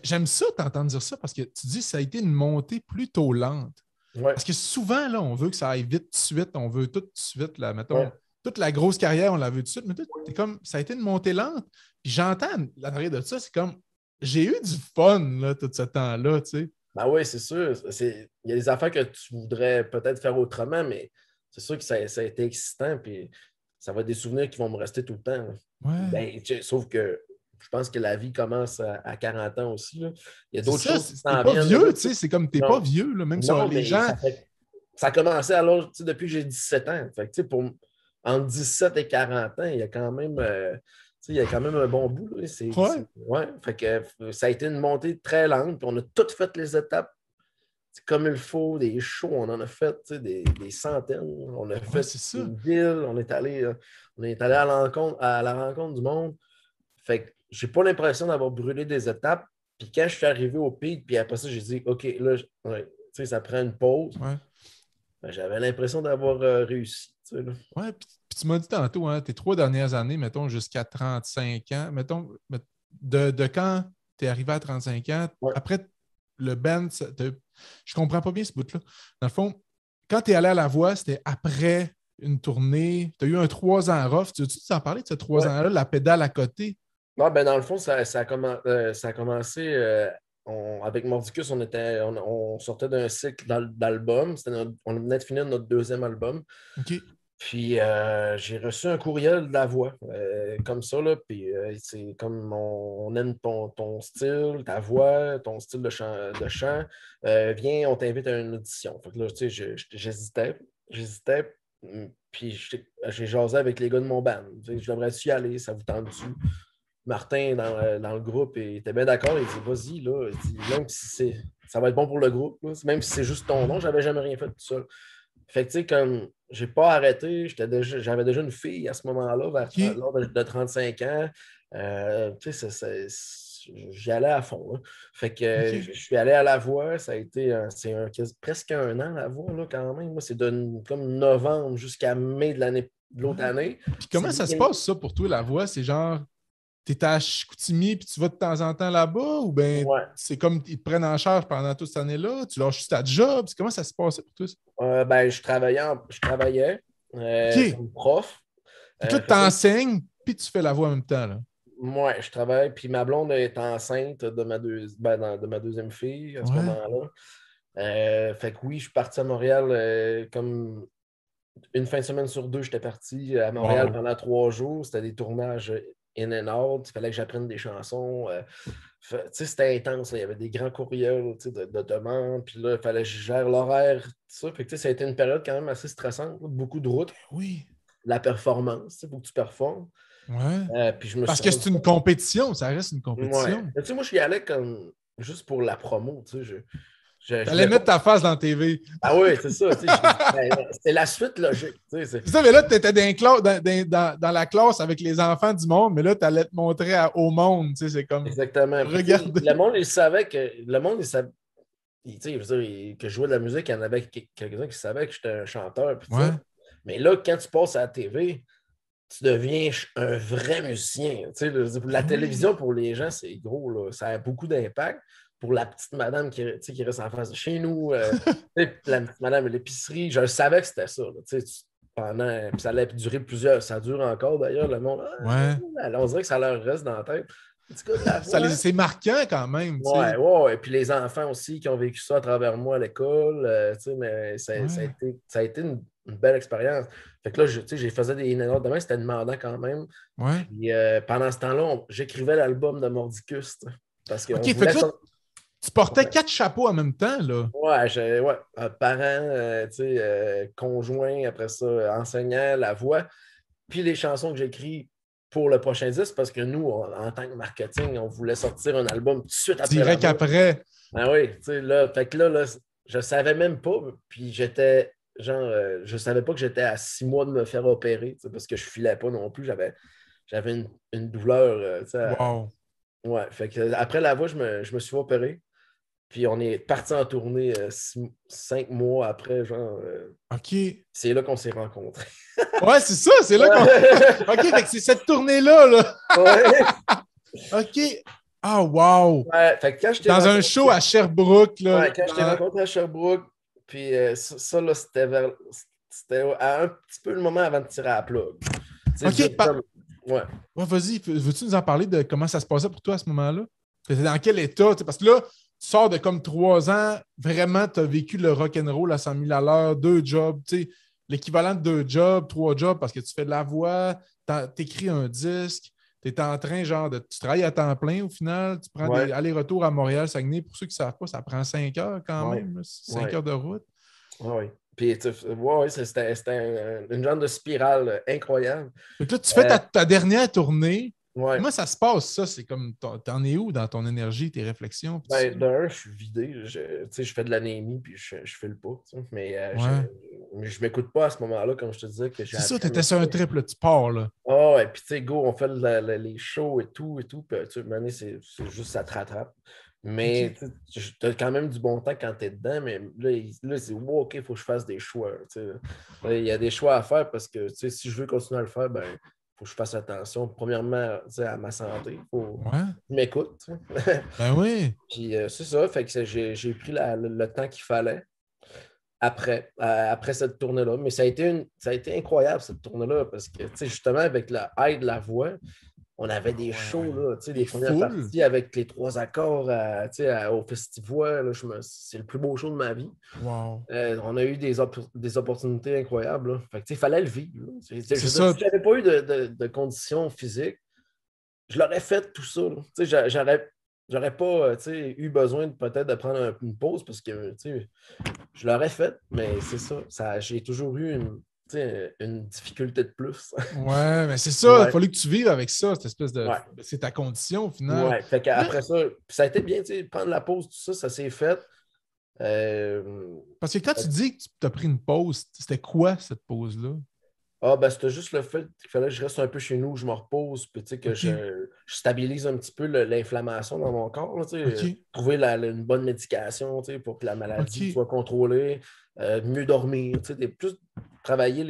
Speaker 3: j'aime ça t'entendre dire ça parce que tu dis que ça a été une montée plutôt lente.
Speaker 2: Ouais,
Speaker 3: Parce que souvent, là, on veut que ça aille vite tout de suite, on veut tout de suite, là, mettons,
Speaker 2: ouais.
Speaker 3: toute la grosse carrière, on la veut tout de suite, mais toi, t'es comme, ça a été une montée lente. Puis j'entends l'arrière de ça, c'est comme, j'ai eu du fun, là, tout ce temps-là, tu sais.
Speaker 2: Ben oui, c'est sûr. Il y a des affaires que tu voudrais peut-être faire autrement, mais c'est sûr que ça a été excitant, puis ça va être des souvenirs qui vont me rester tout le temps, là.
Speaker 3: Ouais.
Speaker 2: Ben, sauf que je pense que la vie commence à 40 ans aussi, là. Il y a
Speaker 3: C'est
Speaker 2: d'autres
Speaker 3: ça,
Speaker 2: choses qui
Speaker 3: t'es
Speaker 2: s'en
Speaker 3: pas
Speaker 2: viennent.
Speaker 3: vieux, tu sais, c'est comme, t'es pas
Speaker 2: Non,
Speaker 3: vieux, là, même si
Speaker 2: non,
Speaker 3: les
Speaker 2: mais
Speaker 3: gens.
Speaker 2: ça a commencé alors, tu sais, depuis que j'ai 17 ans. Fait que, tu sais, entre 17 et 40 ans, il y a quand même, tu sais, il y a quand même un bon bout, là.
Speaker 3: Ouais.
Speaker 2: Ouais. Fait que ça a été une montée très lente, puis on a toutes fait les étapes. C'est comme il faut, des shows, on en a fait des centaines. On a
Speaker 3: Ouais,
Speaker 2: fait
Speaker 3: c'est ça.
Speaker 2: une ville, on est allé à la rencontre du monde. Fait que j'ai pas l'impression d'avoir brûlé des étapes. Puis quand je suis arrivé au pic, puis après ça, j'ai dit, OK, là, ouais, tu sais, ça prend une pause.
Speaker 3: Ouais.
Speaker 2: Ben, j'avais l'impression d'avoir réussi. Tu sais, là.
Speaker 3: Ouais, puis tu m'as dit tantôt, hein, tes 3 dernières années, mettons, jusqu'à 35 ans, mettons, de quand tu es arrivé à 35 ans,
Speaker 2: Ouais.
Speaker 3: après le band, je comprends pas bien ce bout-là. Dans le fond, quand tu es allé à La Voix, c'était après une tournée, tu as eu un 3 ans rough. Tu veux-tu t'en parler de ce 3 ans-là, la pédale à côté?
Speaker 2: Non, ben, dans le fond, ça a commencé avec Mordicus, on sortait d'un cycle d'albums. On venait de finir notre deuxième album.
Speaker 3: OK.
Speaker 2: Puis j'ai reçu un courriel de La Voix, comme ça, là. Puis c'est comme on aime ton style, ta voix, ton style de chant. Viens, on t'invite à une audition. Fait que là, tu sais, j'hésitais. Puis j'ai jasé avec les gars de mon band. Tu sais, je devrais-tu y aller, ça vous tente-tu? Martin, dans le groupe, il était bien d'accord. Il dit, vas-y, là. Il dit, même si ça va être bon pour le groupe, là. Même si c'est juste ton nom, j'avais jamais rien fait tout seul. Fait que, tu sais, comme j'ai pas arrêté, j'avais déjà une fille à ce moment-là,
Speaker 3: OK.
Speaker 2: lors de 35 ans. Tu sais, j'y allais à fond, là. Fait que
Speaker 3: OK.
Speaker 2: je suis allé à La Voix. Ça a été presque un an, La Voix, là, quand même. Moi, c'est comme novembre jusqu'à mai de l'autre
Speaker 3: Ouais.
Speaker 2: année.
Speaker 3: Puis comment ça se passe, ça, pour toi, La Voix? C'est genre, t'es à Chicoutimi puis tu vas de temps en temps là-bas ou bien
Speaker 2: Ouais.
Speaker 3: c'est comme ils te prennent en charge pendant toute cette année-là? Tu lâches juste ta job? Comment ça se passait pour toi? Ça?
Speaker 2: Ben, je travaillais
Speaker 3: OK.
Speaker 2: comme prof.
Speaker 3: Fait que là, tu
Speaker 2: Fait que
Speaker 3: t'enseignes puis tu fais la voix en même temps, là.
Speaker 2: moi, je travaille, puis ma blonde est enceinte de ma deuxième fille à ce
Speaker 3: Ouais.
Speaker 2: moment-là. Fait que oui, je suis parti à Montréal comme une fin de semaine sur deux, j'étais parti à Montréal
Speaker 3: Wow.
Speaker 2: pendant 3 jours. C'était des tournages in and out. Il fallait que j'apprenne des chansons. Tu sais, c'était intense, là. Il y avait des grands courriels, tu sais, de demandes. Puis là, il fallait que je gère l'horaire, tout ça. Fait que, tu sais, ça a été une période quand même assez stressante, là. Beaucoup de routes,
Speaker 3: Oui.
Speaker 2: la performance, il faut que tu performes.
Speaker 3: Ouais.
Speaker 2: Puis je me
Speaker 3: Parce
Speaker 2: suis
Speaker 3: que
Speaker 2: rendu
Speaker 3: c'est une
Speaker 2: compte.
Speaker 3: compétition, ça reste une
Speaker 2: Ouais.
Speaker 3: compétition.
Speaker 2: Mais tu sais, moi, je y allais comme juste pour la promo. Tu sais, je
Speaker 3: T'allais
Speaker 2: voulais pas.
Speaker 3: mettre ta face dans la TV.
Speaker 2: Ah oui, c'est ça. Tu sais, ben, c'est la suite logique. Tu sais,
Speaker 3: C'est ça, mais là, tu étais dans la classe avec les enfants du monde, mais là, tu allais te montrer au monde. Tu sais, c'est comme,
Speaker 2: exactement. Puis, tu sais,
Speaker 3: regardez.
Speaker 2: le monde, il savait que. Le monde, il savait. Tu sais, je veux dire, que je jouais de la musique, il y en avait quelques-uns qui savaient que j'étais un chanteur. Puis,
Speaker 3: Ouais.
Speaker 2: mais là, quand tu passes à la TV, tu deviens un vrai musicien. Tu sais, la
Speaker 3: Ben
Speaker 2: télévision,
Speaker 3: oui.
Speaker 2: pour les gens, c'est gros, là. Ça a beaucoup d'impact. Pour la petite madame qui reste en face de chez nous, tu sais, la petite madame de l'épicerie, je savais que c'était ça. Là, tu sais, puis ça allait durer ça dure encore d'ailleurs, le monde.
Speaker 3: Ouais.
Speaker 2: On dirait que ça leur reste dans la tête. En tout cas, la voix.
Speaker 3: C'est marquant quand même, tu
Speaker 2: Ouais,
Speaker 3: sais.
Speaker 2: ouais. Et puis les enfants aussi qui ont vécu ça à travers moi à l'école, tu sais, mais
Speaker 3: Ouais.
Speaker 2: ça a été une belle expérience. Fait que là, tu sais, j'ai faisais des notes demain, c'était demandant quand même.
Speaker 3: Ouais.
Speaker 2: Puis pendant ce temps-là, j'écrivais l'album de Mordicus, tu sais, parce qu'on
Speaker 3: OK, fait
Speaker 2: voulait
Speaker 3: que là,
Speaker 2: ça.
Speaker 3: tu portais
Speaker 2: Ouais,
Speaker 3: 4 chapeaux en même temps, là.
Speaker 2: ouais, parents, tu sais, conjoint, après ça, enseignant, la voix, puis les chansons que j'écris pour le prochain disque, parce que nous, en tant que marketing, on voulait sortir un album tout de suite après la
Speaker 3: Direct
Speaker 2: voix.
Speaker 3: après.
Speaker 2: Ah oui, tu sais, là, fait que là, je savais même pas, puis j'étais, genre, je savais pas que j'étais à 6 mois de me faire opérer, tu sais, parce que je filais pas non plus, j'avais une douleur, tu sais,
Speaker 3: Wow.
Speaker 2: ouais, fait que après la voix, je me suis opéré, puis on est parti en tournée 5 mois après, genre,
Speaker 3: OK.
Speaker 2: c'est là qu'on s'est rencontrés.
Speaker 3: Ouais, c'est ça, c'est là qu'on.
Speaker 2: Ouais.
Speaker 3: OK, fait que c'est cette tournée-là, là.
Speaker 2: Ouais.
Speaker 3: OK. Ah, wow!
Speaker 2: Ouais, fait que quand je t'ai
Speaker 3: Dans un
Speaker 2: rencontré,
Speaker 3: show à Sherbrooke, là.
Speaker 2: ouais, quand je t'ai rencontré à Sherbrooke, puis ça, là, c'était à un petit peu le moment avant de tirer à la plug. Tu sais,
Speaker 3: OK,
Speaker 2: juste comme. Ouais.
Speaker 3: ouais, vas-y, veux-tu nous en parler de comment ça se passait pour toi à ce moment-là? T'étais dans quel état? Parce que là, tu sors de comme 3 ans, vraiment, tu as vécu le rock'n'roll à 100 000 à l'heure, 2 jobs, l'équivalent de 2 jobs, 3 jobs, parce que tu fais de la voix, t'écris un disque, tu es en train, genre, tu travailles à temps plein au final, tu prends des
Speaker 2: Ouais.
Speaker 3: allers-retours à Montréal, Saguenay. Pour ceux qui ne savent pas, ça prend 5 heures quand
Speaker 2: Ouais.
Speaker 3: même, 5
Speaker 2: Ouais.
Speaker 3: heures de route.
Speaker 2: Ouais. Puis, ouais, c'était une genre de spirale incroyable.
Speaker 3: Donc là, tu fais ta dernière tournée.
Speaker 2: Ouais.
Speaker 3: Comment ça se passe, ça? C'est comme, t'en es où dans ton énergie, tes réflexions? Pis tout ça?
Speaker 2: Ben, d'un, je suis vidé. Tu sais, je fais de l'anémie, puis je fais le pas. Tu sais.
Speaker 3: Ouais.
Speaker 2: Mais je m'écoute pas à ce moment-là, comme je te disais, que j'ai
Speaker 3: C'est ça,
Speaker 2: appris à
Speaker 3: t'étais sur un
Speaker 2: m'écouter.
Speaker 3: trip, là, tu pars, là.
Speaker 2: Ah ouais, puis tu sais, go, on fait les shows et tout, puis tu sais, à un moment donné, c'est juste, ça te rattrape. Mais
Speaker 3: OK.
Speaker 2: tu as quand même du bon temps quand tu es dedans, mais là c'est wow, OK, il faut que je fasse des choix. Tu sais. Là, il y a des choix à faire parce que tu sais, si je veux continuer à le faire, ben, il faut que je fasse attention. Premièrement, tu sais, à ma santé, il faut que
Speaker 3: Ouais.
Speaker 2: je m'écoute. Tu sais.
Speaker 3: Ben oui.
Speaker 2: Puis c'est ça, fait que j'ai pris le temps qu'il fallait après cette tournée-là. Mais ça a été incroyable, cette tournée-là, parce que, tu sais, justement, avec le high de la voix, on avait des shows,
Speaker 3: Ouais.
Speaker 2: là, tu sais,
Speaker 3: Des
Speaker 2: les premières
Speaker 3: foules.
Speaker 2: parties avec les 3 accords tu sais, au Festivois. Là, c'est le plus beau show de ma vie.
Speaker 3: Wow.
Speaker 2: On a eu des opportunités incroyables. Là. Fait que, tu sais, il fallait le vivre. Là. Je
Speaker 3: C'est
Speaker 2: veux dire,
Speaker 3: ça.
Speaker 2: si je n'avais pas eu de conditions physiques, je l'aurais fait tout ça. Là. Tu sais, j'aurais pas tu sais, eu besoin peut-être de prendre une pause parce que tu sais, je l'aurais fait, mais c'est ça. J'ai toujours eu tu sais, une difficulté de plus.
Speaker 3: Ouais, mais c'est ça. Il
Speaker 2: Ouais,
Speaker 3: fallait que tu vives avec ça, cette espèce de.
Speaker 2: ouais,
Speaker 3: C'est ta condition, au final.
Speaker 2: ouais. Fait
Speaker 3: Là,
Speaker 2: qu'après ça, puis ça a été bien, tu sais, prendre la pause, tout ça, ça s'est fait. Euh,
Speaker 3: parce que quand tu dis que tu as pris une pause, c'était quoi cette pause-là?
Speaker 2: ben c'était juste le fait qu'il fallait que je reste un peu chez nous, je me repose, puis tu sais, que
Speaker 3: OK.
Speaker 2: je stabilise un petit peu l'inflation dans mon corps, là, tu sais,
Speaker 3: OK.
Speaker 2: trouver une bonne médication, tu sais, pour que la maladie
Speaker 3: OK.
Speaker 2: soit contrôlée, mieux dormir, tu sais, plus travailler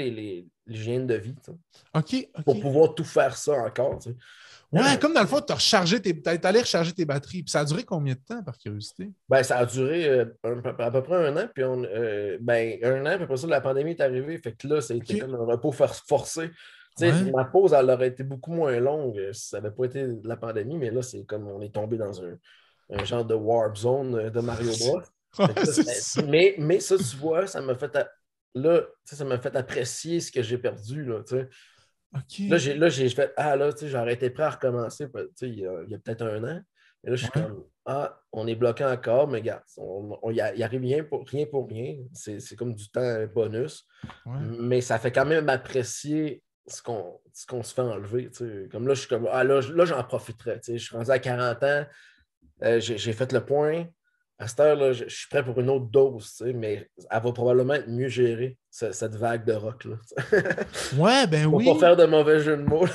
Speaker 2: l'hygiène de vie, tu sais,
Speaker 3: OK.
Speaker 2: pour
Speaker 3: OK.
Speaker 2: pouvoir tout faire ça encore, tu sais.
Speaker 3: Ouais, comme dans le fond, tu as rechargé t'es allé recharger tes batteries. Puis ça a duré combien de temps, par curiosité?
Speaker 2: Ben, ça a duré à peu près un an, puis ben, un an, puis après ça, la pandémie est arrivée, fait que là, ça a été
Speaker 3: OK.
Speaker 2: comme un repos forcé. Tu sais,
Speaker 3: Ouais.
Speaker 2: ma pause, elle aurait été beaucoup moins longue si ça n'avait pas été de la pandémie, mais là, c'est comme on est tombé dans un genre de warp zone de Mario Bros. Fait que
Speaker 3: Ouais,
Speaker 2: là,
Speaker 3: c'est ça.
Speaker 2: mais ça, tu vois, là, tu sais, ça m'a fait apprécier ce que j'ai perdu, là, tu sais.
Speaker 3: OK.
Speaker 2: Là, j'ai fait, ah là, tu sais, j'aurais été prêt à recommencer, tu sais, il y a peut-être un an. Et là, je suis
Speaker 3: Ouais.
Speaker 2: comme, ah, on est bloqué encore, mais regarde, il n'y arrive rien pour rien. C'est comme du temps bonus.
Speaker 3: Ouais.
Speaker 2: Mais ça fait quand même apprécier ce qu'on se fait enlever. Tu sais. Comme là, je suis comme, ah là j'en profiterai. Tu sais. Je suis rendu à 40 ans, j'ai fait le point. À cette heure-là, je suis prêt pour une autre dose, tu sais, mais elle va probablement être mieux gérée, cette vague de rock. Là,
Speaker 3: Ouais, ben
Speaker 2: pour pas
Speaker 3: oui.
Speaker 2: faire de mauvais jeu de mots.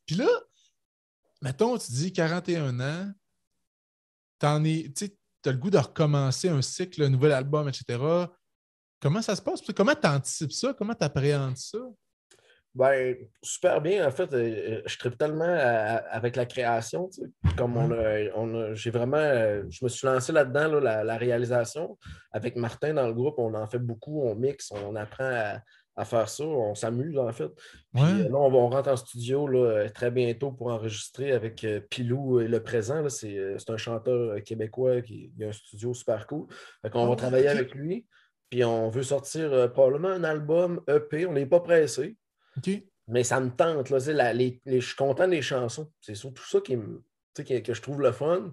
Speaker 3: Puis là, mettons, tu dis 41 ans, tu as le goût de recommencer un cycle, un nouvel album, etc. Comment ça se passe? Comment tu anticipes ça? Comment tu appréhendes ça?
Speaker 2: Ben, super bien. En fait, je tripe tellement avec la création. Tu sais. Comme
Speaker 3: Ouais.
Speaker 2: j'ai vraiment. Je me suis lancé là-dedans, là, la réalisation. Avec Martin dans le groupe, on en fait beaucoup, on mixe, on apprend à faire ça, on s'amuse en fait. Puis
Speaker 3: Ouais.
Speaker 2: là, on rentre en studio là, très bientôt pour enregistrer avec Pilou et Le Présent. Là, c'est un chanteur québécois qui il a un studio super cool. Fait qu'on
Speaker 3: Ah
Speaker 2: va
Speaker 3: ouais,
Speaker 2: travailler
Speaker 3: OK.
Speaker 2: avec lui. Puis on veut sortir probablement un album EP. On n'est pas pressé.
Speaker 3: OK.
Speaker 2: Mais ça me tente. Là, je suis content des chansons. C'est surtout ça tu sais, que je trouve le fun.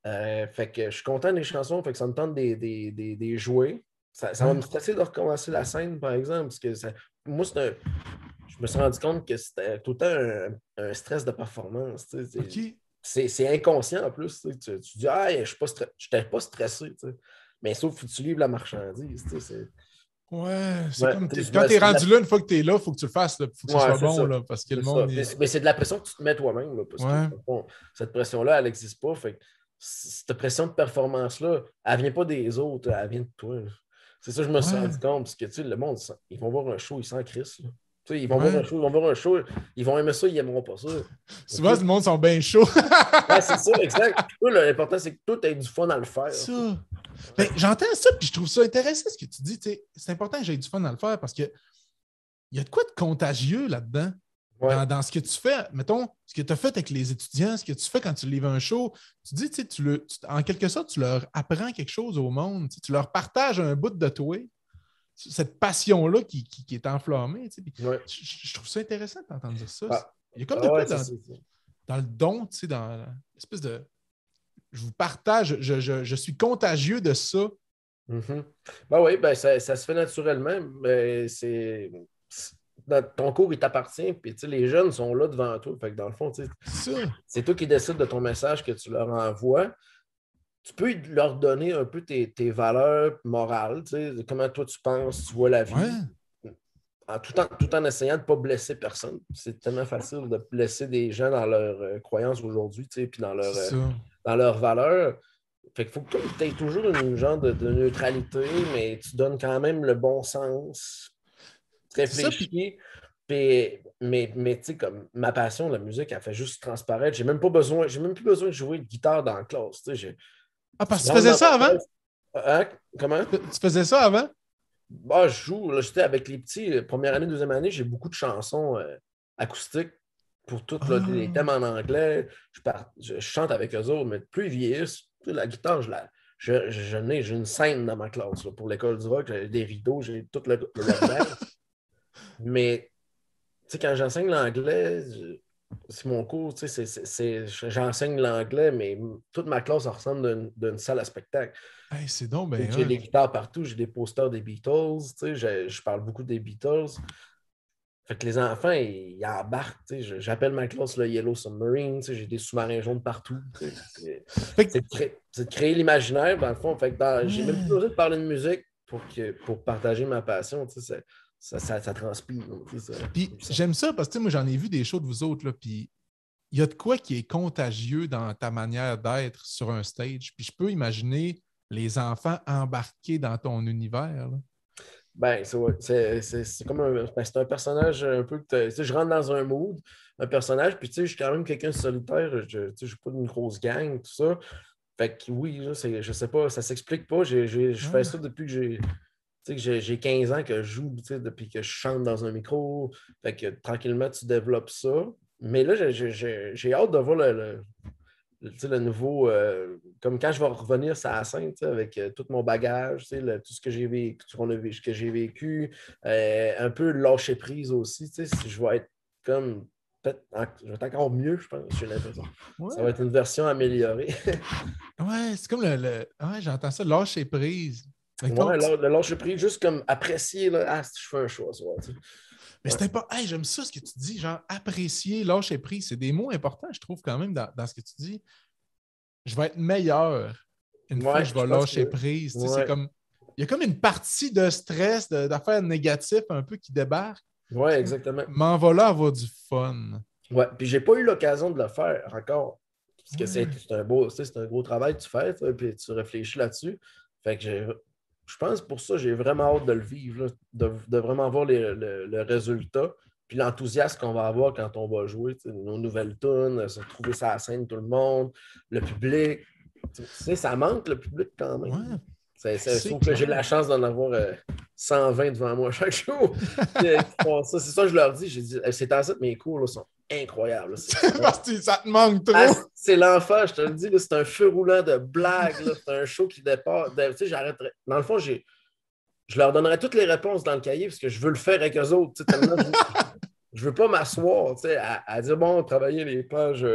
Speaker 2: Fait que je suis content des chansons, fait que ça me tente des jouer. Ça va
Speaker 3: Ouais.
Speaker 2: me stresser de recommencer la scène, par exemple, parce que moi, je me suis rendu compte que c'était tout le temps un stress de performance. Tu sais.
Speaker 3: OK.
Speaker 2: C'est inconscient en plus. Tu dis, ah, je n'étais pas stressé. Tu sais. Mais sauf que tu livres la marchandise. Tu sais,
Speaker 3: Ouais, c'est
Speaker 2: ouais,
Speaker 3: comme quand tu es
Speaker 2: c'est de la
Speaker 3: rendu là, une fois que tu es là, il faut que tu le fasses, il faut que ce
Speaker 2: Ouais,
Speaker 3: soit
Speaker 2: c'est
Speaker 3: bon,
Speaker 2: ça.
Speaker 3: là, parce que le
Speaker 2: C'est ça.
Speaker 3: monde est.
Speaker 2: Mais c'est de la pression que tu te mets toi-même, là, parce que
Speaker 3: Ouais.
Speaker 2: bon, cette pression-là, elle n'existe pas. Fait que cette pression de performance-là, elle ne vient pas des autres, elle vient de toi. Là. C'est ça que je me suis
Speaker 3: Ouais.
Speaker 2: rendu compte, parce que tu sais, le monde, ils vont voir un show, ils s'en crissent. Là. Tu sais, ils vont voir un show, ils vont aimer ça, ils n'aimeront pas ça.
Speaker 3: Souvent, le monde sont bien chauds.
Speaker 2: Ouais, c'est ça, exact. Puis toi, l'important, c'est que toi, tu aies du fun à le faire.
Speaker 3: Ça. Ben, j'entends ça, puis je trouve ça intéressant ce que tu dis. C'est important que j'aie du fun à le faire parce que il y a de quoi de contagieux là-dedans.
Speaker 2: Ouais.
Speaker 3: Dans ce que tu fais, mettons, ce que tu as fait avec les étudiants, ce que tu fais quand tu livres un show, tu dis, en quelque sorte, tu leur apprends quelque chose au monde. Tu leur partages un bout de toi, cette passion-là qui est enflammée.
Speaker 2: Ouais.
Speaker 3: Je trouve ça intéressant d'entendre dire ça.
Speaker 2: Ah.
Speaker 3: Il y a comme de quoi
Speaker 2: c'est
Speaker 3: dans le don, dans l'espèce de. Je vous partage, je suis contagieux de ça.
Speaker 2: Mm-hmm. Ben oui, ben ça se fait naturellement, mais ton cours, il t'appartient, puis les jeunes sont là devant toi. Fait que dans le fond, c'est toi qui décides de ton message que tu leur envoies. Tu peux leur donner un peu tes valeurs morales, comment toi tu penses, tu vois la vie, tout en essayant de ne pas blesser personne. C'est tellement facile de blesser des gens dans leurs croyances aujourd'hui, puis dans leurs valeurs. Fait qu'il faut que tu aies toujours une genre de neutralité, mais tu donnes quand même le bon sens, réfléchi. Mais tu sais, comme ma passion, la musique, elle fait juste transparaître. J'ai même plus besoin de jouer de guitare dans la classe.
Speaker 3: Parce que tu faisais ça avant?
Speaker 2: Hein? Comment?
Speaker 3: Tu faisais ça avant?
Speaker 2: Bah, je joue. Là, j'étais avec les petits. Première année, deuxième année, j'ai beaucoup de chansons acoustiques pour tous les thèmes en anglais. Je chante avec eux autres, mais plus ils vieillissent, la guitare, j'ai une scène dans ma classe là, pour l'école du rock. J'ai des rideaux, j'ai tout le bordel. Mais quand j'enseigne l'anglais, c'est mon cours, j'enseigne l'anglais, mais toute ma classe ressemble d'une salle à spectacle.
Speaker 3: Hey, c'est donc ben
Speaker 2: j'ai des guitares partout, j'ai des posters des Beatles, je parle beaucoup des Beatles. Fait que les enfants, ils embarquent. J'appelle ma classe le Yellow Submarine, j'ai des sous-marins jaunes partout. C'est de créer l'imaginaire, dans le fond. Fait que j'ai même plus besoin de parler de musique pour partager ma passion. Ça transpire.
Speaker 3: Puis j'aime ça parce que moi, j'en ai vu des shows de vous autres, là, puis il y a de quoi qui est contagieux dans ta manière d'être sur un stage. Puis je peux imaginer les enfants embarqués dans ton univers. Là.
Speaker 2: Ben, c'est comme c'est un personnage un peu que je rentre dans un mood, un personnage, puis je suis quand même quelqu'un de solitaire, je n'ai pas une grosse gang, tout ça. Fait que oui, là, je sais pas, ça s'explique pas. Je fais ça depuis que j'ai 15 ans que je joue, depuis que je chante dans un micro. Fait que tranquillement, tu développes ça. Mais là, j'ai hâte de voir le nouveau, comme quand je vais revenir sur la scène avec tout mon bagage, tout ce que j'ai vécu, un peu lâcher prise aussi. Si je vais être comme, je vais être encore mieux, je pense, j'ai l'impression. Ouais. Ça va être une version améliorée.
Speaker 3: Ouais, c'est comme ouais, j'entends ça, lâcher prise.
Speaker 2: Ouais, le lâcher prise, juste comme apprécier, là, si je fais un choix.
Speaker 3: Mais c'est important. Hey, j'aime ça ce que tu dis, genre apprécier, lâcher prise. C'est des mots importants, je trouve, quand même, dans ce que tu dis. Je vais être meilleur une fois que je vais lâcher prise. Ouais. C'est comme. Il y a comme une partie de stress, d'affaires négatives un peu qui débarque.
Speaker 2: Oui, exactement.
Speaker 3: M'en va là avoir du fun.
Speaker 2: Ouais, puis j'ai pas eu l'occasion de le faire encore. Parce que c'est un gros travail que tu fais, puis tu réfléchis là-dessus. Fait que je pense pour ça, j'ai vraiment hâte de le vivre, là, de vraiment voir le résultat, puis l'enthousiasme qu'on va avoir quand on va jouer, nos nouvelles tunes, se retrouver sur la scène, tout le monde, le public. Ça manque, le public, quand même. Ouais. C'est que j'ai la chance d'en avoir 120 devant moi chaque jour. C'est ça que je leur dis. J'ai dit, c'est en ça que mes cours là, sont incroyables.
Speaker 3: Parce que ça te manque trop.
Speaker 2: C'est l'enfer, je te le dis. C'est un feu roulant de blagues. C'est un show qui dépasse. J'arrêterais. Dans le fond, je leur donnerais toutes les réponses dans le cahier parce que je veux le faire avec eux autres. Je veux pas m'asseoir à dire, bon, travailler les pages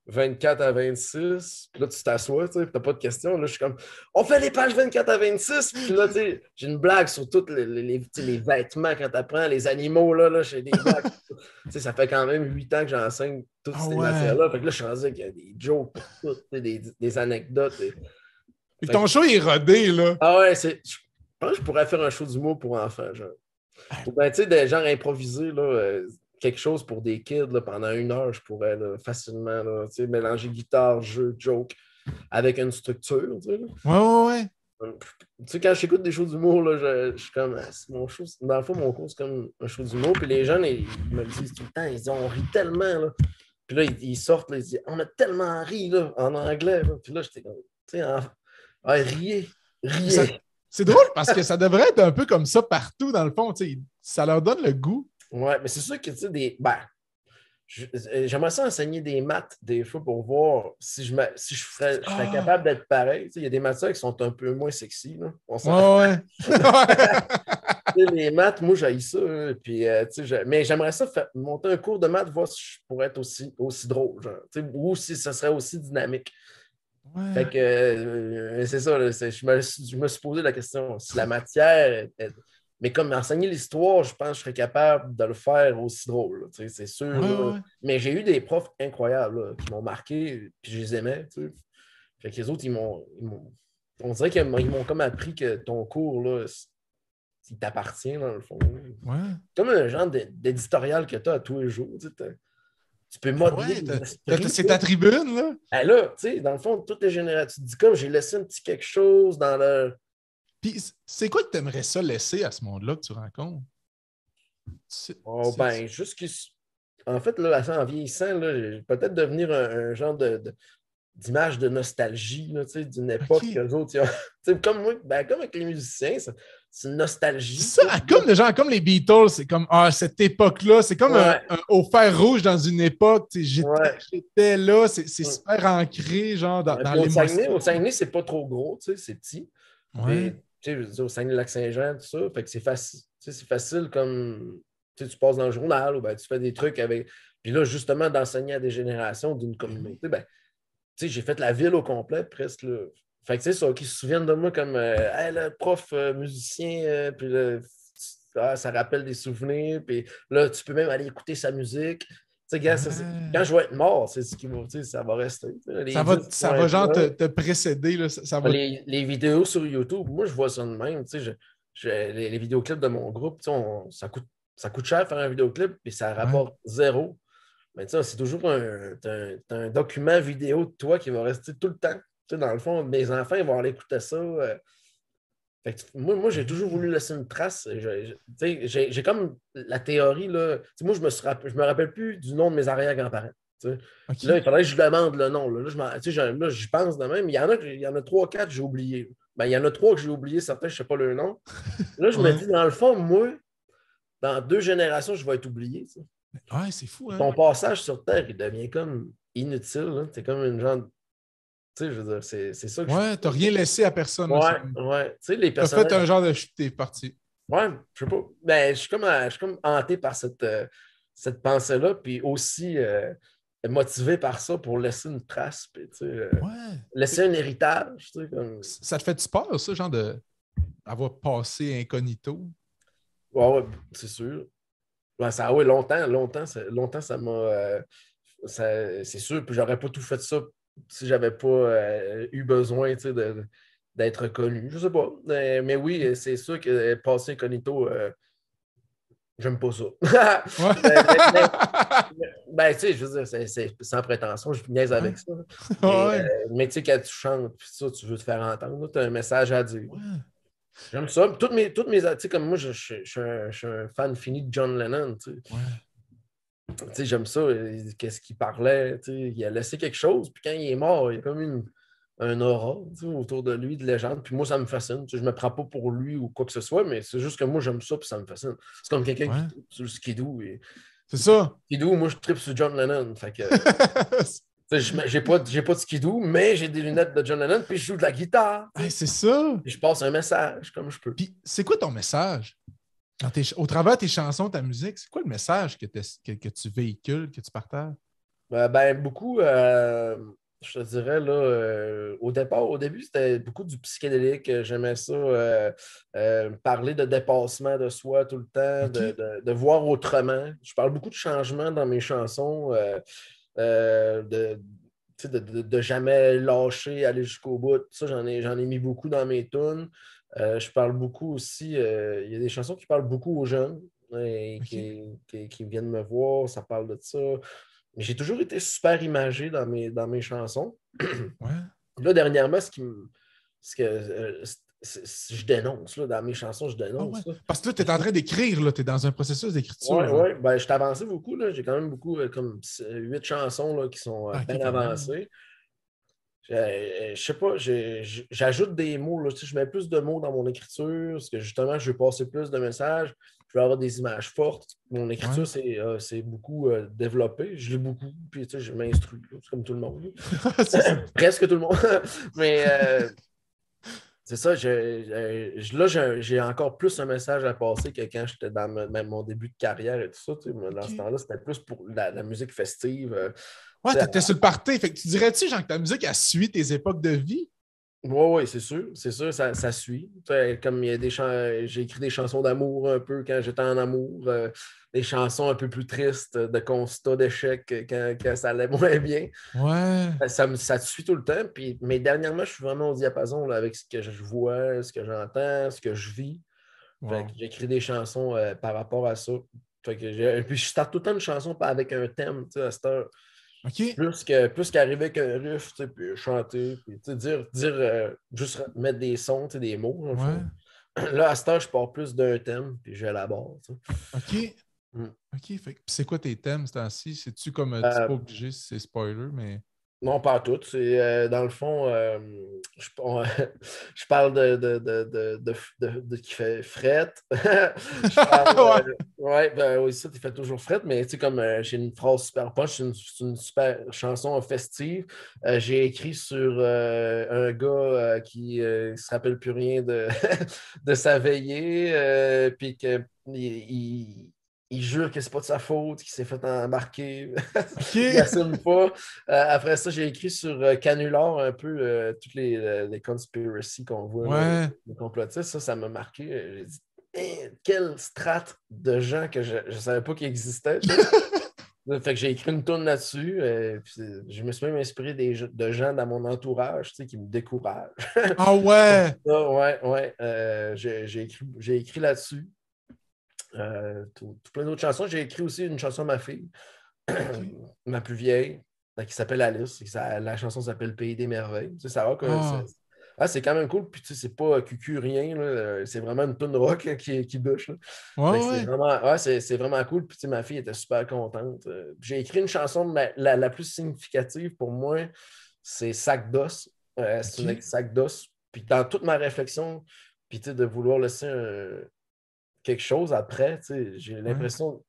Speaker 2: 24 à 26. Puis là, tu t'assois, tu n'as pas de questions. Là, je suis comme, on fait les pages 24 à 26. Puis là, j'ai une blague sur tous les vêtements quand tu apprends, les animaux. Là j'ai des blagues. Ça fait quand même 8 ans que j'enseigne toutes ces matières-là. Fait que là, je suis rendu qu'il y a des jokes pour tout, des anecdotes.
Speaker 3: Et ton show est rodé, là.
Speaker 2: Ah ouais, je pense que je pourrais faire un show d'humour pour enfants, genre. Ou bien, tu sais, des gens improvisés, là. Quelque chose pour des kids là, pendant 1 heure, je pourrais là, facilement là, mélanger guitare, jeu, joke avec une structure.
Speaker 3: Ouais.
Speaker 2: Tu sais, quand j'écoute des shows d'humour, là, je suis comme, c'est mon show, dans le fond, mon cours, c'est comme un show d'humour. Puis les jeunes, ils me le disent tout le temps. Ils disent, on rit tellement. Là. Puis là, ils sortent, là, ils disent, on a tellement ri là, en anglais. Là. Puis là, j'étais comme, tu sais, riez, riez.
Speaker 3: C'est drôle parce que ça devrait être un peu comme ça partout, dans le fond. Ça leur donne le goût.
Speaker 2: Ouais, mais c'est sûr que, tu sais, j'aimerais ça enseigner des maths des fois pour voir si je serais capable d'être pareil. Il y a des matières qui sont un peu moins sexy. Là.
Speaker 3: Ouais.
Speaker 2: Les maths, moi, j'haïs ça. Hein, puis, mais j'aimerais ça monter un cours de maths, voir si je pourrais être aussi drôle. Genre, ou si ça serait aussi dynamique.
Speaker 3: Ouais.
Speaker 2: Fait que c'est ça. Là, je me suis posé la question si la matière mais comme enseigner l'histoire, je pense que je serais capable de le faire aussi drôle. C'est sûr.
Speaker 3: Ouais.
Speaker 2: Mais j'ai eu des profs incroyables là, qui m'ont marqué, puis je les aimais. Fait que les autres, on dirait qu'ils m'ont comme appris que ton cours, là, il t'appartient, dans le fond.
Speaker 3: Ouais.
Speaker 2: Comme un genre d'éditorial que tu as à tous les jours. Tu peux modeler.
Speaker 3: C'est ta tribune, là.
Speaker 2: Ben là, tu sais, dans le fond, toutes les générations, tu te dis comme j'ai laissé un petit quelque chose dans le.
Speaker 3: Puis, c'est quoi que tu aimerais ça laisser à ce monde-là que tu rencontres?
Speaker 2: En fait, là, en vieillissant, là, peut-être devenir un genre d'image de nostalgie, là, d'une époque que les autres. Comme moi, comme avec les musiciens, c'est une nostalgie.
Speaker 3: C'est ça, comme les Beatles, c'est comme cette époque-là, c'est comme un au fer rouge dans une époque. J'étais là, c'est super ancré, genre, dans l'émotion.
Speaker 2: Au Saguenay, c'est pas trop gros, c'est petit.
Speaker 3: Ouais.
Speaker 2: Je veux dire, au Saguenay-Lac-Saint-Jean, tout ça. Fait que c'est facile. C'est facile comme tu passes dans le journal ou ben, tu fais des trucs avec. Puis là, justement, d'enseigner à des générations d'une communauté, ben, j'ai fait la ville au complet presque. Là. Fait que, ça, qui se souviennent de moi comme hey, le prof musicien, puis là, ça rappelle des souvenirs, puis là, tu peux même aller écouter sa musique. Gars, quand je vais être mort, c'est ce qui va, ça va rester.
Speaker 3: Ça va genre te précéder. Là, ça va...
Speaker 2: les vidéos sur YouTube, moi, je vois ça de même. Les vidéoclips de mon groupe, ça coûte cher faire un vidéoclip, puis ça rapporte zéro. Mais c'est toujours un document vidéo de toi qui va rester tout le temps. Dans le fond, mes enfants ils vont aller écouter ça. Moi, j'ai toujours voulu laisser une trace. J'ai comme la théorie. Là, moi, je me rappelle plus du nom de mes arrière-grands-parents. Okay. Là, il faudrait que je demande le nom. Là, j'y pense de même. Il y en a 3-4 que j'ai oubliés. Ben, il y en a 3 que j'ai oubliés, certains, je ne sais pas le nom. Là, je me dis, dans le fond, moi, dans 2 générations, je vais être oublié.
Speaker 3: Ouais, c'est fou. Hein?
Speaker 2: Ton passage sur Terre, il devient comme inutile. C'est comme une genre. Tu sais, je veux dire, c'est ça que
Speaker 3: ouais, t'as rien laissé à personne.
Speaker 2: Ouais. Tu sais, les
Speaker 3: personnages. T'as fait un genre de chute, t'es parti.
Speaker 2: Ouais, je sais pas. Ben, je suis comme hanté par cette pensée-là, puis aussi motivé par ça pour laisser une trace, puis laisser un héritage. Comme...
Speaker 3: Ça te fait-tu peur, ça, genre d'avoir passé incognito?
Speaker 2: Ouais, c'est sûr. Ouais, longtemps, ça m'a. C'est sûr, puis j'aurais pas tout fait ça si j'avais pas eu besoin d'être connu. Je sais pas. Mais oui, c'est sûr que passer incognito, j'aime pas ça. Tu sais, je veux dire, c'est sans prétention, je niaise avec ça. Mais tu sais, quand tu chantes, puis ça, tu veux te faire entendre, tu as un message à dire.
Speaker 3: Ouais.
Speaker 2: J'aime ça. Toutes mes tu sais, comme moi, je suis un fan fini de John Lennon, tu sais. Ouais. J'aime ça, qu'est-ce qu'il parlait, il a laissé quelque chose, puis quand il est mort, il y a comme un aura autour de lui, de légende, puis moi, ça me fascine. Je ne me prends pas pour lui ou quoi que ce soit, mais c'est juste que moi, j'aime ça, puis ça me fascine. C'est comme quelqu'un qui tripe sur le skidoo.
Speaker 3: C'est ça.
Speaker 2: Skidoo, moi, je tripe sur John Lennon. Fait que, j'ai pas de skidoo, mais j'ai des lunettes de John Lennon, puis je joue de la guitare.
Speaker 3: Hey, c'est ça.
Speaker 2: Puis je passe un message comme je peux.
Speaker 3: Puis c'est quoi ton message? Au travers de tes chansons, ta musique, c'est quoi le message que tu véhicules, que tu partages?
Speaker 2: Beaucoup, je te dirais, là, au début, c'était beaucoup du psychédélique. J'aimais ça, parler de dépassement de soi tout le temps, de voir autrement. Je parle beaucoup de changement dans mes chansons, de jamais lâcher, aller jusqu'au bout. Ça, j'en ai mis beaucoup dans mes tunes. Je parle beaucoup aussi, il y a des chansons qui parlent beaucoup aux jeunes qui viennent me voir, ça parle de ça. Mais j'ai toujours été super imagé dans mes chansons.
Speaker 3: Ouais.
Speaker 2: Là, dernièrement, je dénonce, là, dans mes chansons, je
Speaker 3: Ah ouais.
Speaker 2: dénonce. Là.
Speaker 3: Parce que là, tu es en train d'écrire, là, tu es dans un processus d'écriture.
Speaker 2: Ouais,
Speaker 3: Là.
Speaker 2: ouais. Ben, je t'ai avancé beaucoup, là. J'ai quand même beaucoup, comme 8 chansons là, qui sont
Speaker 3: Ah,
Speaker 2: bien
Speaker 3: ok, quand même.
Speaker 2: avancées. Je sais pas, j'ajoute des mots, là, tu sais, je mets plus de mots dans mon écriture, parce que justement, je veux passer plus de messages, je veux avoir des images fortes. Mon écriture,
Speaker 3: Ouais.
Speaker 2: c'est beaucoup développé. Je lis beaucoup, puis tu sais, je m'instruis, là, c'est comme tout le monde.
Speaker 3: C'est ça.
Speaker 2: Presque tout le monde. Mais c'est ça, là, j'ai encore plus un message à passer que quand j'étais dans même mon début de carrière et tout ça. Tu sais, moi, dans ce
Speaker 3: Ok.
Speaker 2: temps-là, c'était plus pour la musique festive.
Speaker 3: Ouais,
Speaker 2: Tu sais,
Speaker 3: t'étais sur le party. Fait que tu dirais-tu, genre, que ta musique, elle suit tes époques de vie?
Speaker 2: oui, c'est sûr, ça suit. Tu sais, comme il y a j'ai écrit des chansons d'amour un peu quand j'étais en amour, des chansons un peu plus tristes de constat d'échec quand ça allait moins bien.
Speaker 3: Ouais.
Speaker 2: Ça te suit tout le temps. Mais dernièrement, je suis vraiment au diapason là, avec ce que je vois, ce que j'entends, ce que je vis. Fait que
Speaker 3: Wow.
Speaker 2: j'écris des chansons par rapport à ça. Fait que puis je starte tout le temps une chanson avec un thème, tu sais, à cette heure.
Speaker 3: OK.
Speaker 2: Plus qu'arriver avec un riff, tu sais, puis chanter, puis tu sais, juste mettre des sons, tu sais, des mots, dans le
Speaker 3: Ouais.
Speaker 2: fond. Là, à cette heure, je pars plus d'un thème, puis j'élabore. Tu sais.
Speaker 3: OK.
Speaker 2: Mm.
Speaker 3: OK. Fait que puis c'est quoi tes thèmes, ce temps-ci? C'est-tu comme, tu
Speaker 2: Euh,
Speaker 3: pas obligé si c'est spoiler, mais...
Speaker 2: non, pas tout. C'est dans le fond, je parle qui fait fret. Je parle,
Speaker 3: Ouais.
Speaker 2: ouais, ben oui, ça, tu fais toujours fret, mais tu sais, comme j'ai une phrase super punch, c'est une super chanson festive. J'ai écrit sur un gars qui ne se rappelle plus rien de sa veillée, puis que il jure que c'est pas de sa faute, qu'il s'est fait embarquer. Il
Speaker 3: OK.
Speaker 2: n'assume pas. Après ça, j'ai écrit sur Canular un peu toutes les conspiracies qu'on voit, là,
Speaker 3: Ouais.
Speaker 2: les complotistes. Ça m'a marqué. J'ai dit, hey, quelle strate de gens que je ne savais pas qu'ils existaient. Tu sais. Fait que j'ai écrit une tourne là-dessus. Puis je me suis même inspiré de gens dans mon entourage tu sais, qui me découragent.
Speaker 3: Ah ouais.
Speaker 2: Ça, ouais, ouais. J'ai écrit là-dessus. Tout plein d'autres chansons. J'ai écrit aussi une chanson à ma fille.
Speaker 3: OK.
Speaker 2: Ma plus vieille, qui s'appelle Alice. La chanson s'appelle Pays des merveilles. Tu sais, ça va que
Speaker 3: Ah.
Speaker 2: c'est quand même cool. Puis tu sais, c'est pas cucu rien. Là. C'est vraiment une toune rock là, qui bûche. Là. Fait que
Speaker 3: Ouais, ouais.
Speaker 2: c'est vraiment cool. Puis tu sais, ma fille était super contente. J'ai écrit une chanson, la plus significative pour moi, c'est Sac d'os. C'est une
Speaker 3: OK.
Speaker 2: sac d'os. Puis dans toute ma réflexion, puis tu sais, de vouloir laisser quelque chose après, tu sais, j'ai
Speaker 3: Ouais.
Speaker 2: l'impression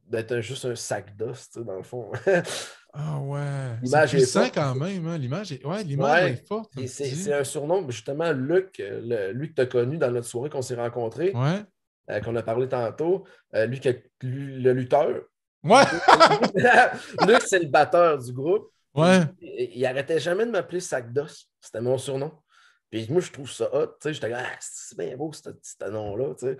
Speaker 2: d'être juste un sac d'os, tu sais, dans le fond.
Speaker 3: Ah ouais. C'est
Speaker 2: L'image est
Speaker 3: puissant
Speaker 2: forte.
Speaker 3: quand même, hein? L'image est... Ouais, l'image est
Speaker 2: Ouais,
Speaker 3: forte, comme tu
Speaker 2: c'est
Speaker 3: dis.
Speaker 2: un surnom. Justement, Luc, lui que tu as connu dans notre soirée qu'on s'est rencontrés,
Speaker 3: Ouais.
Speaker 2: qu'on a parlé tantôt, le lutteur.
Speaker 3: Ouais.
Speaker 2: Luc, c'est le batteur du groupe. Puis
Speaker 3: Ouais.
Speaker 2: il arrêtait jamais de m'appeler Sac d'os. C'était mon surnom. Puis moi, je trouve ça hot. Tu sais, j'étais comme, ah, c'est bien beau ce nom-là. Tu sais.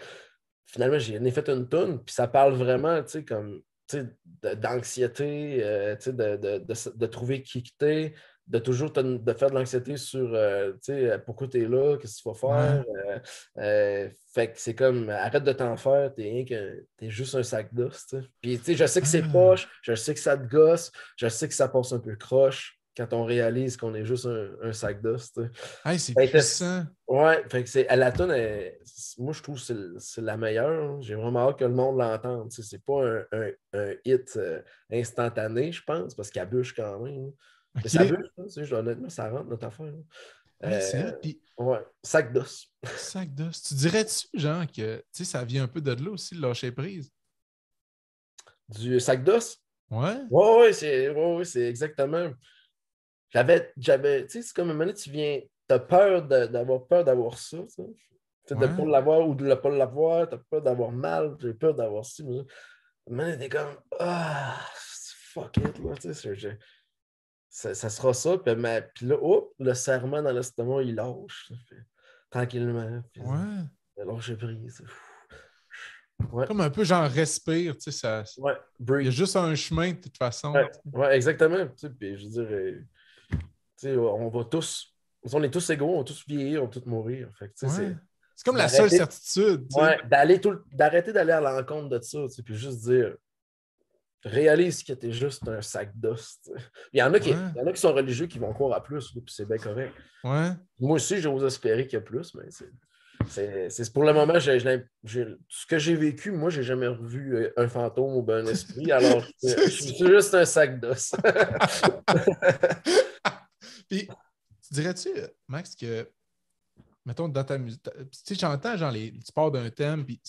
Speaker 2: Finalement, j'en ai fait une toune, puis ça parle vraiment, tu sais, comme, tu sais, d'anxiété, tu sais, de trouver qui t'es, de toujours de faire de l'anxiété sur, tu sais, pourquoi t'es là, qu'est-ce qu'il faut
Speaker 3: Ouais.
Speaker 2: faire. Fait que c'est comme, arrête de t'en faire, t'es juste un sac d'os, tu sais. Puis, tu sais, je sais que c'est
Speaker 3: Ah.
Speaker 2: poche, je sais que ça te gosse, je sais que ça passe un peu croche quand on réalise qu'on est juste un sac d'os, tu sais.
Speaker 3: Hey, c'est
Speaker 2: Ça a été-
Speaker 3: puissant.
Speaker 2: Ouais, fait que la tune, moi je trouve que c'est la meilleure. J'ai vraiment hâte que le monde l'entende. Tu sais, c'est pas un hit instantané, je pense, parce qu'elle bûche quand même. Mais ça
Speaker 3: OK.
Speaker 2: bûche, hein, tu sais, honnêtement, ça rentre notre affaire.
Speaker 3: Hey, c'est hot.
Speaker 2: Euh,
Speaker 3: Puis,
Speaker 2: ouais, sac d'os.
Speaker 3: sac d'os. Tu dirais-tu, genre, que tu sais, ça vient un peu de là aussi, le lâcher prise?
Speaker 2: Du sac d'os?
Speaker 3: Ouais.
Speaker 2: Ouais, c'est exactement. Tu sais, c'est comme un moment donné, t'as peur d'avoir peur d'avoir ça, tu sais. Tu sais, de ne pas
Speaker 3: Ouais.
Speaker 2: l'avoir ou de ne pas l'avoir, t'as peur d'avoir mal, j'ai peur d'avoir ci. Mais t'es comme, ah, fuck it, là, tu sais, ça sera ça. Puis là, hop, le serment dans l'estomac, il lâche. Puis tranquillement. Puis
Speaker 3: Ouais.
Speaker 2: lâche prise. Ouais,
Speaker 3: Comme un peu genre respire, tu sais, ça...
Speaker 2: ouais,
Speaker 3: Il y a
Speaker 2: breathe.
Speaker 3: juste un chemin de toute façon.
Speaker 2: Ouais, ouais, exactement. Tu sais, puis je veux dire, tu sais, on va tous, on est tous égaux, on va tous vieillir, on va tous mourir. Fait que, tu sais,
Speaker 3: Ouais.
Speaker 2: c'est
Speaker 3: C'est comme la seule
Speaker 2: d'arrêter,
Speaker 3: certitude, tu sais.
Speaker 2: ouais, d'arrêter d'aller à l'encontre de ça, tu sais, puis juste dire, réalise que t'es juste un sac d'os. T'sais. Il y en a il y en a qui sont religieux qui vont croire à plus, puis c'est bien correct.
Speaker 3: Ouais.
Speaker 2: Moi aussi, j'ose espérer qu'il y a plus, mais c'est pour le moment, ce que j'ai vécu, moi, j'ai jamais revu un fantôme ou ben un esprit, alors je suis juste un sac d'os.
Speaker 3: Puis, tu dirais-tu, Max, que, mettons, dans ta musique, tu sais, j'entends, genre, tu pars d'un thème, puis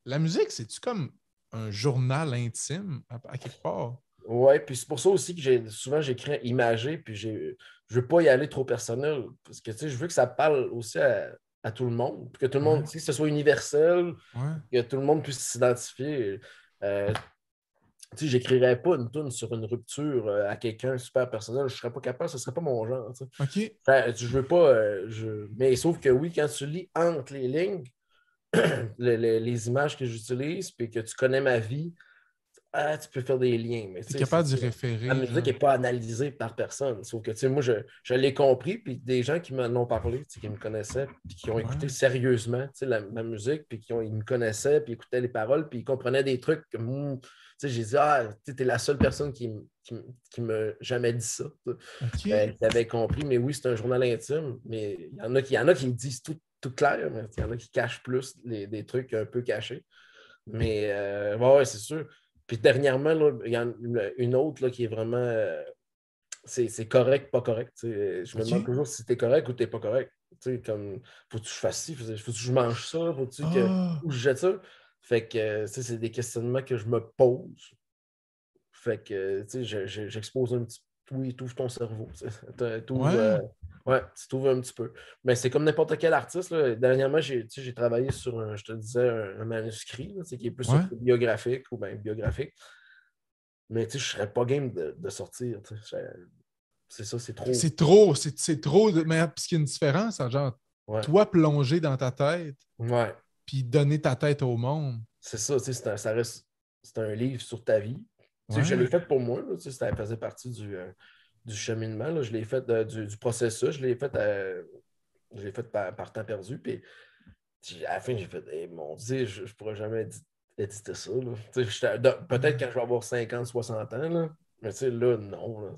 Speaker 3: la musique, c'est-tu comme un journal intime, à quelque part?
Speaker 2: Oui, puis c'est pour ça aussi que souvent j'écris imagé, puis je veux pas y aller trop personnel, parce que, tu sais, je veux que ça parle aussi à tout le monde, puis que tout le monde, tu sais, que ce soit universel,
Speaker 3: Ouais.
Speaker 2: que tout le monde puisse s'identifier. Tu sais, j'écrirais pas une tune sur une rupture à quelqu'un super personnel. Je serais pas capable, ce serait pas mon genre. Tu sais.
Speaker 3: OK.
Speaker 2: Je veux pas. Mais sauf que oui, quand tu lis entre les lignes, les images que j'utilise, puis que tu connais ma vie, tu peux faire des liens. Mais
Speaker 3: Tu es
Speaker 2: tu sais,
Speaker 3: capable d'y
Speaker 2: la
Speaker 3: référer,
Speaker 2: musique
Speaker 3: genre.
Speaker 2: n'est pas analysée par personne. Sauf que tu sais, moi, je l'ai compris, puis des gens qui m'en ont parlé, tu sais, qui me connaissaient, puis qui ont écouté sérieusement tu sais, la musique, puis ils me connaissaient, puis écoutaient les paroles, puis ils comprenaient des trucs comme. Tu sais, j'ai dit, tu es la seule personne qui m'a jamais dit ça.
Speaker 3: OK.
Speaker 2: Qui avait compris, mais oui, c'est un journal intime, mais il y en a qui disent tout clair, mais il y en a qui cachent plus des trucs un peu cachés. Mais ouais, c'est sûr. Puis dernièrement, là, il y en a une autre là, qui est vraiment. C'est correct, pas correct. Je me demande toujours si t'es correct ou t'es pas correct. Comme, faut-tu que je fasse ci, faut-tu que je mange ça, faut-tu que ou je jette ça. Fait que c'est des questionnements que je me pose. Fait que j'expose un petit peu. Oui, touche ton cerveau. Ouais, tu t'ouvres un petit peu. Mais c'est comme n'importe quel artiste. Là. Dernièrement, j'ai travaillé sur, je te disais, un manuscrit là, qui est plus biographique ou bien biographique. Mais je ne serais pas game de sortir. C'est ça, c'est trop.
Speaker 3: C'est trop, c'est trop. Mais parce qu'il y a une différence, hein, genre, toi plonger dans ta tête, puis donner ta tête au monde.
Speaker 2: C'est ça, ça reste. C'est un livre sur ta vie. Je l'ai fait pour moi, là, ça faisait partie du cheminement. Là. Je l'ai fait du processus, je l'ai fait par temps perdu. Puis à la fin, j'ai fait mon Dieu, je ne pourrais jamais éditer ça. Peut-être quand je vais avoir 50, 60 ans, là, mais là, non. Là,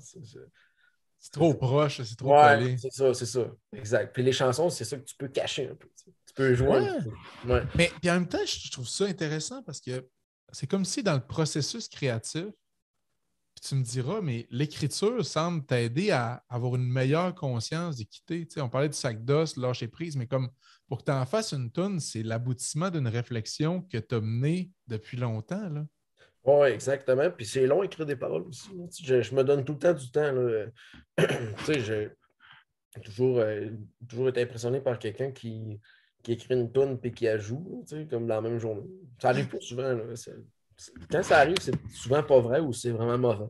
Speaker 3: c'est trop proche, c'est trop collé.
Speaker 2: C'est ça. Exact. Puis les chansons, c'est ça que tu peux cacher un peu. Tu peux jouer un peu. Ouais.
Speaker 3: Mais puis en même temps, je trouve ça intéressant parce que c'est comme si dans le processus créatif, puis tu me diras, mais l'écriture semble t'aider à avoir une meilleure conscience d'équité. On parlait du sac d'os, lâcher prise, mais comme pour que tu en fasses une toune, c'est l'aboutissement d'une réflexion que tu as menée depuis longtemps.
Speaker 2: Oui, exactement. Puis c'est long écrire des paroles aussi. Je me donne tout le temps du temps. J'ai toujours été impressionné par quelqu'un qui écrit une toune et qui la joue, comme dans la même journée. Ça arrive pas souvent. Là. Quand ça arrive, c'est souvent pas vrai ou c'est vraiment mauvais.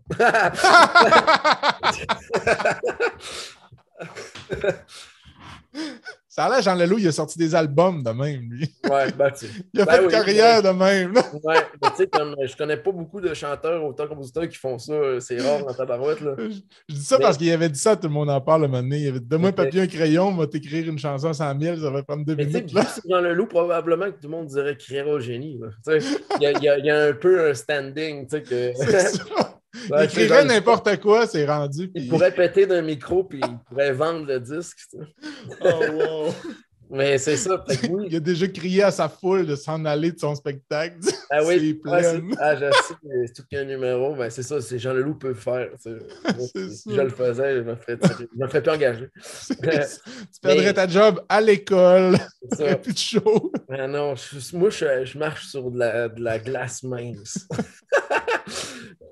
Speaker 3: Ça a l'air, Jean Leloup, il a sorti des albums de même, lui.
Speaker 2: Ouais,
Speaker 3: il a fait une carrière de même.
Speaker 2: Ouais, tu sais, comme je connais pas beaucoup de chanteurs, auteurs, compositeurs qui font ça. C'est rare dans ta barouette. Là.
Speaker 3: Je dis ça parce qu'il avait dit ça, tout le monde en parle un moment donné. Il avait dit donne-moi un papier, un crayon, on va t'écrire une chanson à 100 000, ça va prendre 2 minutes. Là.
Speaker 2: Jean Leloup, probablement que tout le monde dirait qu'il criera au génie. Il y a un peu un standing. Que...
Speaker 3: C'est ça. Il écrirait n'importe quoi, c'est rendu.
Speaker 2: Il pourrait péter d'un micro puis il pourrait vendre le disque.
Speaker 3: Oh wow!
Speaker 2: Mais c'est ça. Oui.
Speaker 3: Il a déjà crié à sa foule de s'en aller de son spectacle.
Speaker 2: Ah oui, je sais, c'est tout qu'un numéro. Ben, c'est ça, c'est Jean Leloup peut le faire. Si je le faisais, je me ferais plus engager.
Speaker 3: Tu perdrais ta job à l'école. Il n'y aurait plus de show.
Speaker 2: Ben non, moi, je marche sur de la glace mince.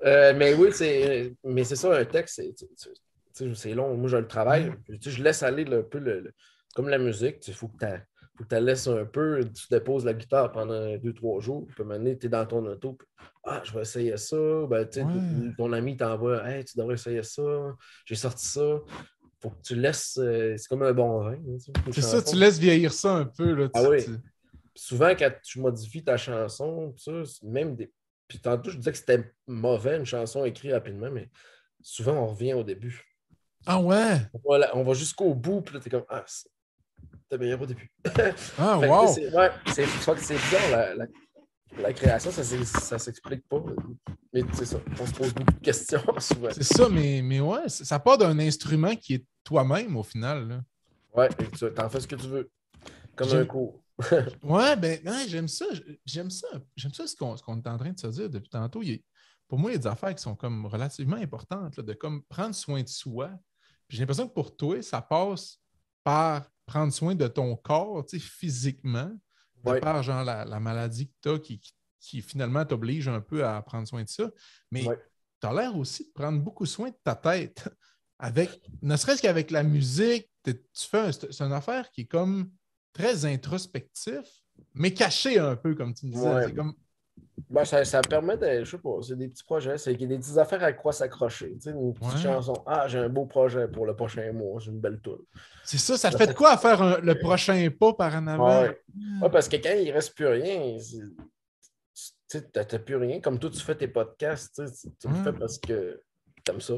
Speaker 2: Mais oui, c'est ça, un texte, c'est long. Moi, je le travaille. Je laisse aller un peu comme la musique. Il faut que tu la laisses un peu. Tu déposes la guitare pendant 2-3 jours. Puis maintenant, tu es dans ton auto. Je vais essayer ça. Ben, ton ami t'envoie hey, tu devrais essayer ça. J'ai sorti ça. Faut que tu laisses. C'est comme un bon vin.
Speaker 3: C'est ça, tu laisses vieillir ça un peu. Là,
Speaker 2: oui. Souvent, quand tu modifies ta chanson, même des. Puis tantôt, je disais que c'était mauvais, une chanson écrite rapidement, mais souvent, on revient au début.
Speaker 3: Ah ouais?
Speaker 2: On va jusqu'au bout, puis là, t'es comme, c'était meilleur au début.
Speaker 3: Ah, wow!
Speaker 2: C'est bizarre, La création, ça s'explique pas. Mais c'est ça, on se pose beaucoup de questions souvent.
Speaker 3: C'est ça, mais ouais, ça part d'un instrument qui est toi-même au final. Là.
Speaker 2: Ouais, et tu en fais ce que tu veux. Comme un cours.
Speaker 3: Ouais, ben ouais, j'aime ça. J'aime ça. J'aime ça ce qu'on est en train de se dire depuis tantôt. Pour moi, il y a des affaires qui sont comme relativement importantes, là, de comme prendre soin de soi. Puis j'ai l'impression que pour toi, ça passe par prendre soin de ton corps, physiquement, de
Speaker 2: Ouais.
Speaker 3: par genre la maladie que tu as qui finalement t'oblige un peu à prendre soin de ça. Mais
Speaker 2: Ouais.
Speaker 3: tu as l'air aussi de prendre beaucoup soin de ta tête. Ne serait-ce qu'avec la musique, c'est une affaire qui est comme très introspectif, mais caché un peu, comme tu me disais.
Speaker 2: Ouais.
Speaker 3: C'est comme...
Speaker 2: Ben, ça permet de, je sais pas, c'est des petits projets, c'est des petites affaires à quoi s'accrocher. Tu sais, une petite chanson. Ah, j'ai un beau projet pour le prochain mois, j'ai une belle toune.
Speaker 3: C'est ça, ça te fait de quoi à faire le prochain pas par en avant?
Speaker 2: Ouais. Ouais, parce que quand il ne reste plus rien, tu n'as plus rien. Comme toi, tu fais tes podcasts, tu le fais parce que tu aimes ça.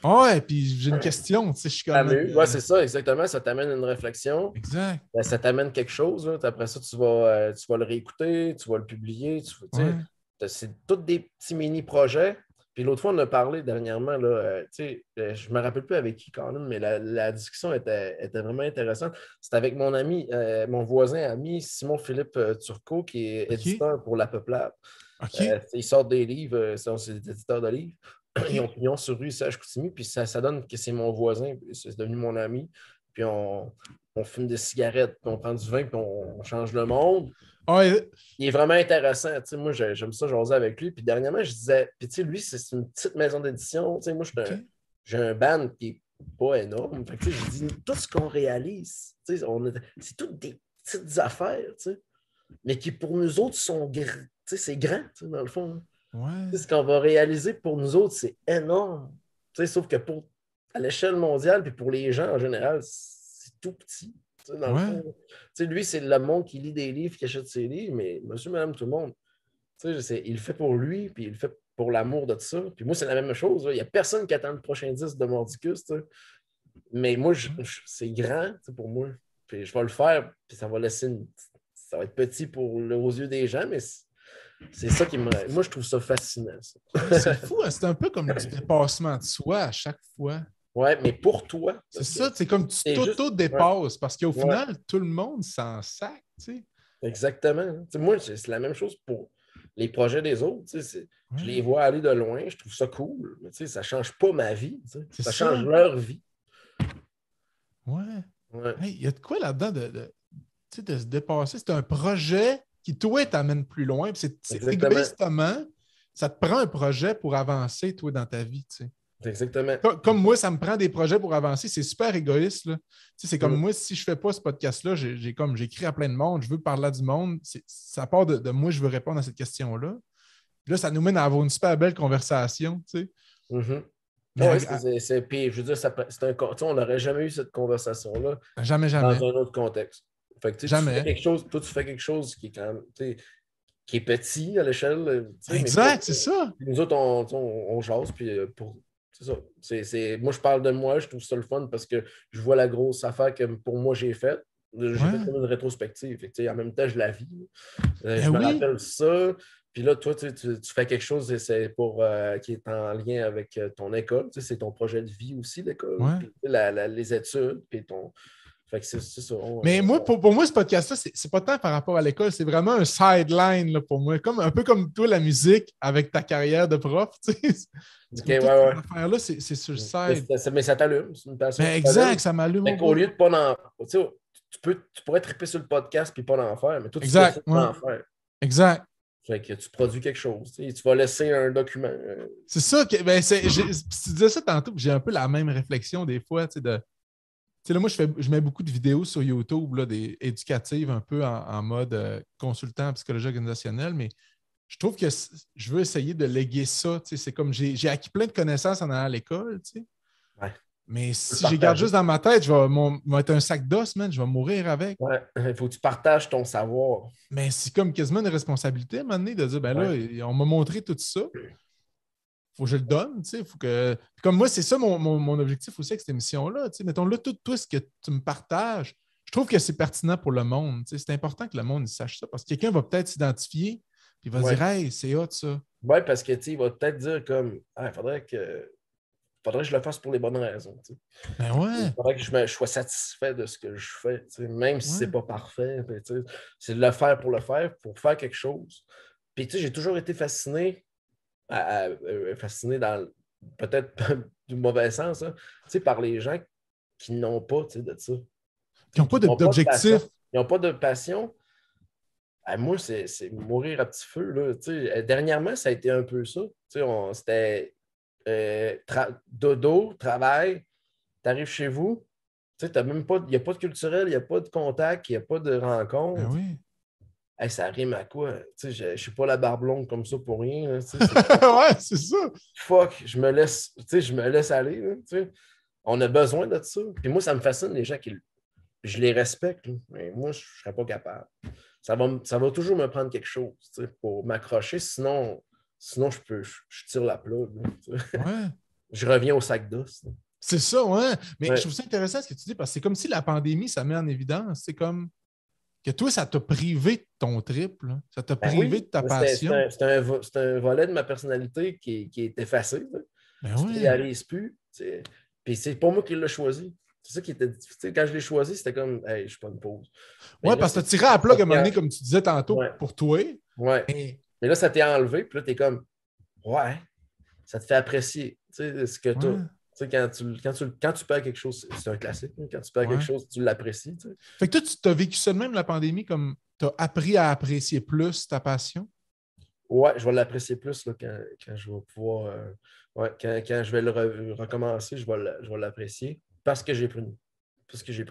Speaker 3: Ouais, puis j'ai une question. Je suis comme...
Speaker 2: Ouais, c'est ça, exactement. Ça t'amène une réflexion.
Speaker 3: Exact.
Speaker 2: Ça t'amène quelque chose. Là. Après ça, tu vas le réécouter, tu vas le publier. C'est tous des petits mini-projets. Puis l'autre fois, on a parlé dernièrement, là, je ne me rappelle plus avec qui, Colin, mais la discussion était vraiment intéressante. C'était avec mon ami, mon voisin ami, Simon-Philippe Turcot, qui est éditeur pour La Peuplade. Ils sortent des livres, c'est des éditeurs de livres. Ils ont pignon sur rue Sage-Coutimi, puis ça donne que c'est mon voisin, c'est devenu mon ami. Puis on fume des cigarettes, puis on prend du vin, puis on change le monde. Il est vraiment intéressant. Moi, j'aime ça jaser avec lui. Puis dernièrement, je disais, puis lui, c'est une petite maison d'édition. Moi, j'ai un band qui n'est pas énorme. Fait que, je dis, tout ce qu'on réalise, c'est toutes des petites affaires, mais qui pour nous autres sont grands. C'est grand, dans le fond.
Speaker 3: Ouais.
Speaker 2: Ce qu'on va réaliser pour nous autres, c'est énorme. Sauf que à l'échelle mondiale, puis pour les gens en général, c'est tout petit. Dans le fond. Lui, c'est le monde qui lit des livres, qui achète ses livres, mais monsieur, madame, tout le monde, il le fait pour lui, puis il le fait pour l'amour de ça. Puis moi, c'est la même chose. Il n'y a personne qui attend le prochain disque de Mordicus. Mais moi, c'est grand pour moi. Puis je vais le faire, puis ça va ça va être petit aux yeux des gens, mais c'est ça qui me... Moi, je trouve ça fascinant. Ça.
Speaker 3: C'est fou, hein? C'est un peu comme du dépassement de soi à chaque fois.
Speaker 2: Ouais, mais pour toi.
Speaker 3: C'est ça, c'est comme tu t'auto-dépasses parce qu'au final, tout le monde s'en sac, tu sais.
Speaker 2: Exactement. Moi, c'est la même chose pour les projets des autres. Je les vois aller de loin, je trouve ça cool. Mais ça ne change pas ma vie. Ça change leur vie.
Speaker 3: Ouais. Il y a de quoi là-dedans de se dépasser. C'est un projet qui, toi, t'amène plus loin. C'est égoïstement, ça te prend un projet pour avancer, toi, dans ta vie, tu sais.
Speaker 2: Exactement.
Speaker 3: Comme moi, ça me prend des projets pour avancer. C'est super égoïste. Là. C'est comme moi, si je ne fais pas ce podcast-là, j'écris à plein de monde, je veux parler à du monde. Ça part de moi, je veux répondre à cette question-là. Puis là, ça nous mène à avoir une super belle conversation. Tu sais.
Speaker 2: Puis, je veux dire, on n'aurait jamais eu cette conversation-là
Speaker 3: jamais.
Speaker 2: Dans un autre contexte. Fait que,
Speaker 3: jamais.
Speaker 2: Tu fais quelque chose qui est quand même qui est petit à l'échelle.
Speaker 3: Exact, c'est ça.
Speaker 2: Nous autres, on jase, puis c'est ça. Moi, je parle de moi, je trouve ça le fun parce que je vois la grosse affaire que pour moi, j'ai faite. J'ai fait comme une rétrospective. En même temps, je la vis. Je me rappelle ça. Puis là, toi, tu fais quelque chose qui est en lien avec ton école. C'est ton projet de vie aussi, l'école. Puis, les études, puis ton... Fait que c'est ça.
Speaker 3: Mais moi, pour moi, ce podcast-là, c'est pas tant par rapport à l'école, c'est vraiment un sideline là, pour moi. Un peu comme toi, la musique avec ta carrière de prof. Affaire-là, c'est sur le side.
Speaker 2: Mais ça t'allume. C'est une passion.
Speaker 3: Mais exact, ça m'allume.
Speaker 2: Au lieu de pas en... Tu pourrais triper sur le podcast puis pas en faire, mais toi, tu peux en faire.
Speaker 3: Exact.
Speaker 2: Fait que tu produis quelque chose. Tu vas laisser un document.
Speaker 3: C'est ça. Tu disais ça tantôt, j'ai un peu la même réflexion des fois, là, moi, je mets beaucoup de vidéos sur YouTube là, éducatives, un peu en mode consultant en psychologie organisationnelle, mais je trouve que je veux essayer de léguer ça. C'est comme j'ai acquis plein de connaissances en allant à l'école, mais si je garde juste dans ma tête, je vais être un sac d'os, man, je vais mourir avec.
Speaker 2: Ouais, il faut que tu partages ton savoir.
Speaker 3: Mais c'est comme quasiment une responsabilité à un moment donné de dire, là, on m'a montré tout ça. Faut que je le donne, faut que... Comme moi, c'est ça mon objectif aussi avec cette émission-là. Mettons là, tout ce que tu me partages, je trouve que c'est pertinent pour le monde. C'est important que le monde sache ça parce que quelqu'un va peut-être s'identifier Puis il va dire, hey, c'est hot ça.
Speaker 2: Ouais, parce que, tu sais, il va peut-être dire comme, ah, faudrait que je le fasse pour les bonnes raisons. Tu sais.
Speaker 3: Ben
Speaker 2: Il
Speaker 3: ouais,
Speaker 2: faudrait que je sois satisfait de ce que je fais, tu sais, même si
Speaker 3: ouais.
Speaker 2: c'est pas parfait. Ben, tu sais, c'est de le faire, pour faire quelque chose. Puis, tu sais, j'ai toujours été fasciné, fasciné dans peut-être du mauvais sens, hein, tu sais, par les gens qui n'ont pas, tu sais, de ça.
Speaker 3: Qui n'ont pas
Speaker 2: Qui n'ont pas de
Speaker 3: d'objectif.
Speaker 2: passion. Ils n'ont pas de passion. Ah, moi, c'est mourir à petit feu. Là. Dernièrement, ça a été un peu ça. C'était dodo, travail, tu arrives chez vous, t'as même pas, il n'y a pas de culturel, il n'y a pas de contact, il n'y a pas de
Speaker 3: Ben
Speaker 2: rencontre.
Speaker 3: oui.
Speaker 2: Hey, ça rime à quoi? Je ne suis pas la barbe longue comme ça pour rien. Là,
Speaker 3: Ouais, c'est ça.
Speaker 2: fuck, je me laisse aller. Là, on a besoin de ça. Puis moi, ça me fascine les gens qui. Je les respecte, là, mais moi, je ne serais pas capable. Ça va toujours me prendre quelque chose pour m'accrocher, sinon je tire la plug. Là,
Speaker 3: Ouais.
Speaker 2: je reviens au sac d'os.
Speaker 3: C'est ça, ouais. Mais
Speaker 2: Ouais.
Speaker 3: je trouve ça intéressant ce que tu dis parce que c'est comme si la pandémie, ça met en évidence. C'est comme que toi, ça t'a privé de ton trip, là. Ça t'a
Speaker 2: Ben
Speaker 3: privé
Speaker 2: oui,
Speaker 3: de ta passion.
Speaker 2: c'est un volet de ma personnalité qui est effacé. Là.
Speaker 3: Ben
Speaker 2: Tu
Speaker 3: ouais.
Speaker 2: réalises plus. Puis c'est pas moi qui l'ai choisi. C'est ça qui était difficile. Quand je l'ai choisi, c'était comme, hey, je suis pas une pause. Mais
Speaker 3: Ouais,
Speaker 2: là,
Speaker 3: parce que tu tiré à la plug à un moment donné, comme tu disais tantôt,
Speaker 2: Ouais,
Speaker 3: pour toi.
Speaker 2: ouais.
Speaker 3: Mais
Speaker 2: Mais là, ça t'est enlevé. Puis là, t'es comme, ouais, ça te fait apprécier ce que tu as.
Speaker 3: ouais,
Speaker 2: Quand tu perds quelque chose, c'est un classique. Hein. Quand tu perds quelque
Speaker 3: ouais.
Speaker 2: chose, tu l'apprécies.
Speaker 3: Fait que toi, tu t'as vécu ça de même, la pandémie, comme tu as appris à apprécier plus ta passion?
Speaker 2: Ouais, je vais l'apprécier plus là, quand je vais pouvoir. Ouais, quand je vais le recommencer, je vais l'apprécier parce que j'ai pris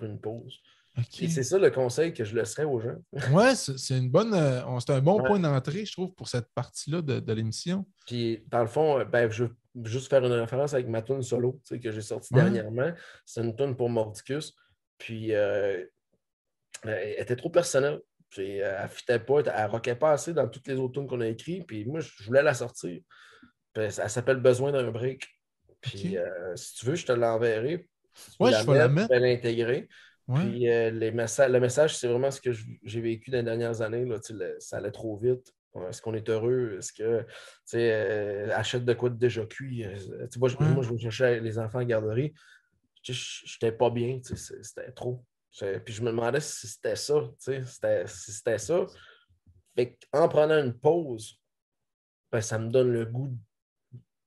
Speaker 2: une pause.
Speaker 3: OK.
Speaker 2: Et c'est ça le conseil que je laisserais aux gens.
Speaker 3: Ouais, c'est une bonne, c'est un bon
Speaker 2: Ouais.
Speaker 3: point d'entrée, je trouve, pour cette partie-là de l'émission.
Speaker 2: Puis, dans le fond, ben, je veux juste faire une référence avec ma tune solo que j'ai sortie
Speaker 3: Ouais.
Speaker 2: dernièrement. C'est une tune pour Mordicus. Puis, elle était trop personnelle. Puis, elle ne fitait pas, elle ne rockait pas assez dans toutes les autres tunes qu'on a écrites. Puis, moi, je voulais la sortir. Puis, elle s'appelle Besoin d'un break. Puis,
Speaker 3: OK.
Speaker 2: si tu veux, je te l'enverrai. Si tu veux
Speaker 3: Ouais,
Speaker 2: la
Speaker 3: je vais la
Speaker 2: mettre, tu
Speaker 3: mettre.
Speaker 2: peux l'intégrer.
Speaker 3: Ouais.
Speaker 2: Puis, le message, c'est vraiment ce que j'ai vécu dans les dernières années. Là, ça allait trop vite. Est-ce qu'on est heureux? Est-ce que, achète de quoi de déjà cuit? Moi,
Speaker 3: Ouais.
Speaker 2: je cherchais les enfants en garderie. Je n'étais pas bien. C'était trop. Puis, je me demandais si c'était ça. Si c'était ça. Fait en prenant une pause, ben, ça me donne le goût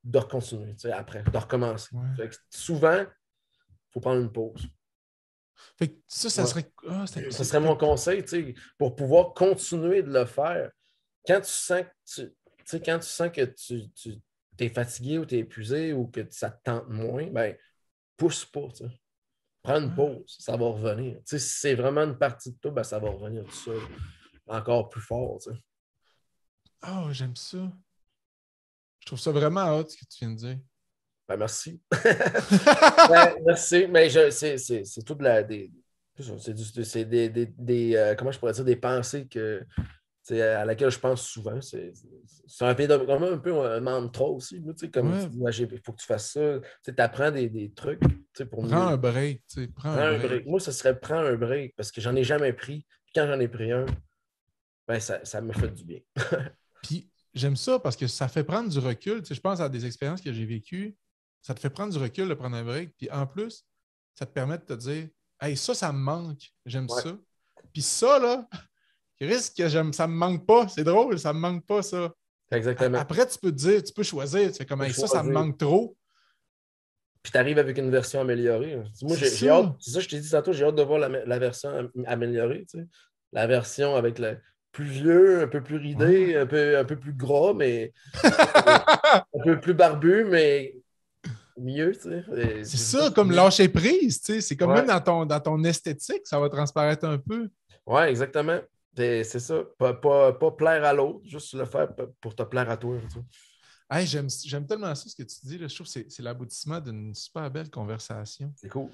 Speaker 2: de continuer après, de recommencer.
Speaker 3: Ouais.
Speaker 2: Fait que souvent, il faut prendre une pause.
Speaker 3: Fait que ça
Speaker 2: Ouais.
Speaker 3: serait. Ah,
Speaker 2: Ce serait mon conseil, pour pouvoir continuer de le faire. Quand tu sens quand tu sens que tu es fatigué ou tu es épuisé ou que ça te tente moins, ben, pousse pas. Prends une pause, ça va revenir. Si c'est vraiment une partie de toi, ben, ça va revenir tout seul. Encore plus fort.
Speaker 3: Oh, j'aime ça. Je trouve ça vraiment hot ce que tu viens de dire.
Speaker 2: Ben, merci. Ben, merci. Mais c'est tout c'est comment je pourrais dire, des pensées à laquelle je pense souvent. C'est un peu un mantra aussi. Là, comme
Speaker 3: Ouais,
Speaker 2: tu dis, il faut que tu fasses ça. Tu apprends des trucs pour
Speaker 3: prends
Speaker 2: mieux.
Speaker 3: un break, tu sais, prends
Speaker 2: Prends
Speaker 3: un
Speaker 2: un
Speaker 3: break.
Speaker 2: break. Moi, ce serait prendre un break parce que j'en ai jamais pris. Puis quand j'en ai pris un, ben, ça me fait du bien.
Speaker 3: Puis j'aime ça parce que ça fait prendre du recul. Tu sais, je pense à des expériences que j'ai vécues. Ça te fait prendre du recul de prendre un break. Puis en plus, ça te permet de te dire, hey, ça me manque. J'aime
Speaker 2: Ouais,
Speaker 3: ça. Puis ça, là, risque que ça me manque pas. C'est drôle, ça me manque pas, ça.
Speaker 2: exactement.
Speaker 3: Après, tu peux te dire, tu peux choisir. Tu fais comme,
Speaker 2: Tu peux
Speaker 3: hey, ça me
Speaker 2: choisir.
Speaker 3: manque trop.
Speaker 2: Puis tu arrives avec une version améliorée. Moi,
Speaker 3: C'est
Speaker 2: j'ai hâte.
Speaker 3: ça.
Speaker 2: C'est ça que je t'ai dit tantôt, j'ai hâte de voir la version améliorée. La version avec le plus vieux, un peu plus ridé,
Speaker 3: Ouais.
Speaker 2: un peu plus gras, mais un peu plus barbu, mais mieux.
Speaker 3: C'est ça, comme lâcher prise, tu sais. C'est comme même
Speaker 2: Ouais,
Speaker 3: dans ton esthétique, ça va transparaître un peu.
Speaker 2: ouais, exactement. C'est ça. Pas plaire à l'autre, juste le faire pour te plaire à toi.
Speaker 3: Hey, j'aime tellement ça ce que tu dis. Là. Je trouve que c'est l'aboutissement d'une super belle conversation.
Speaker 2: C'est cool.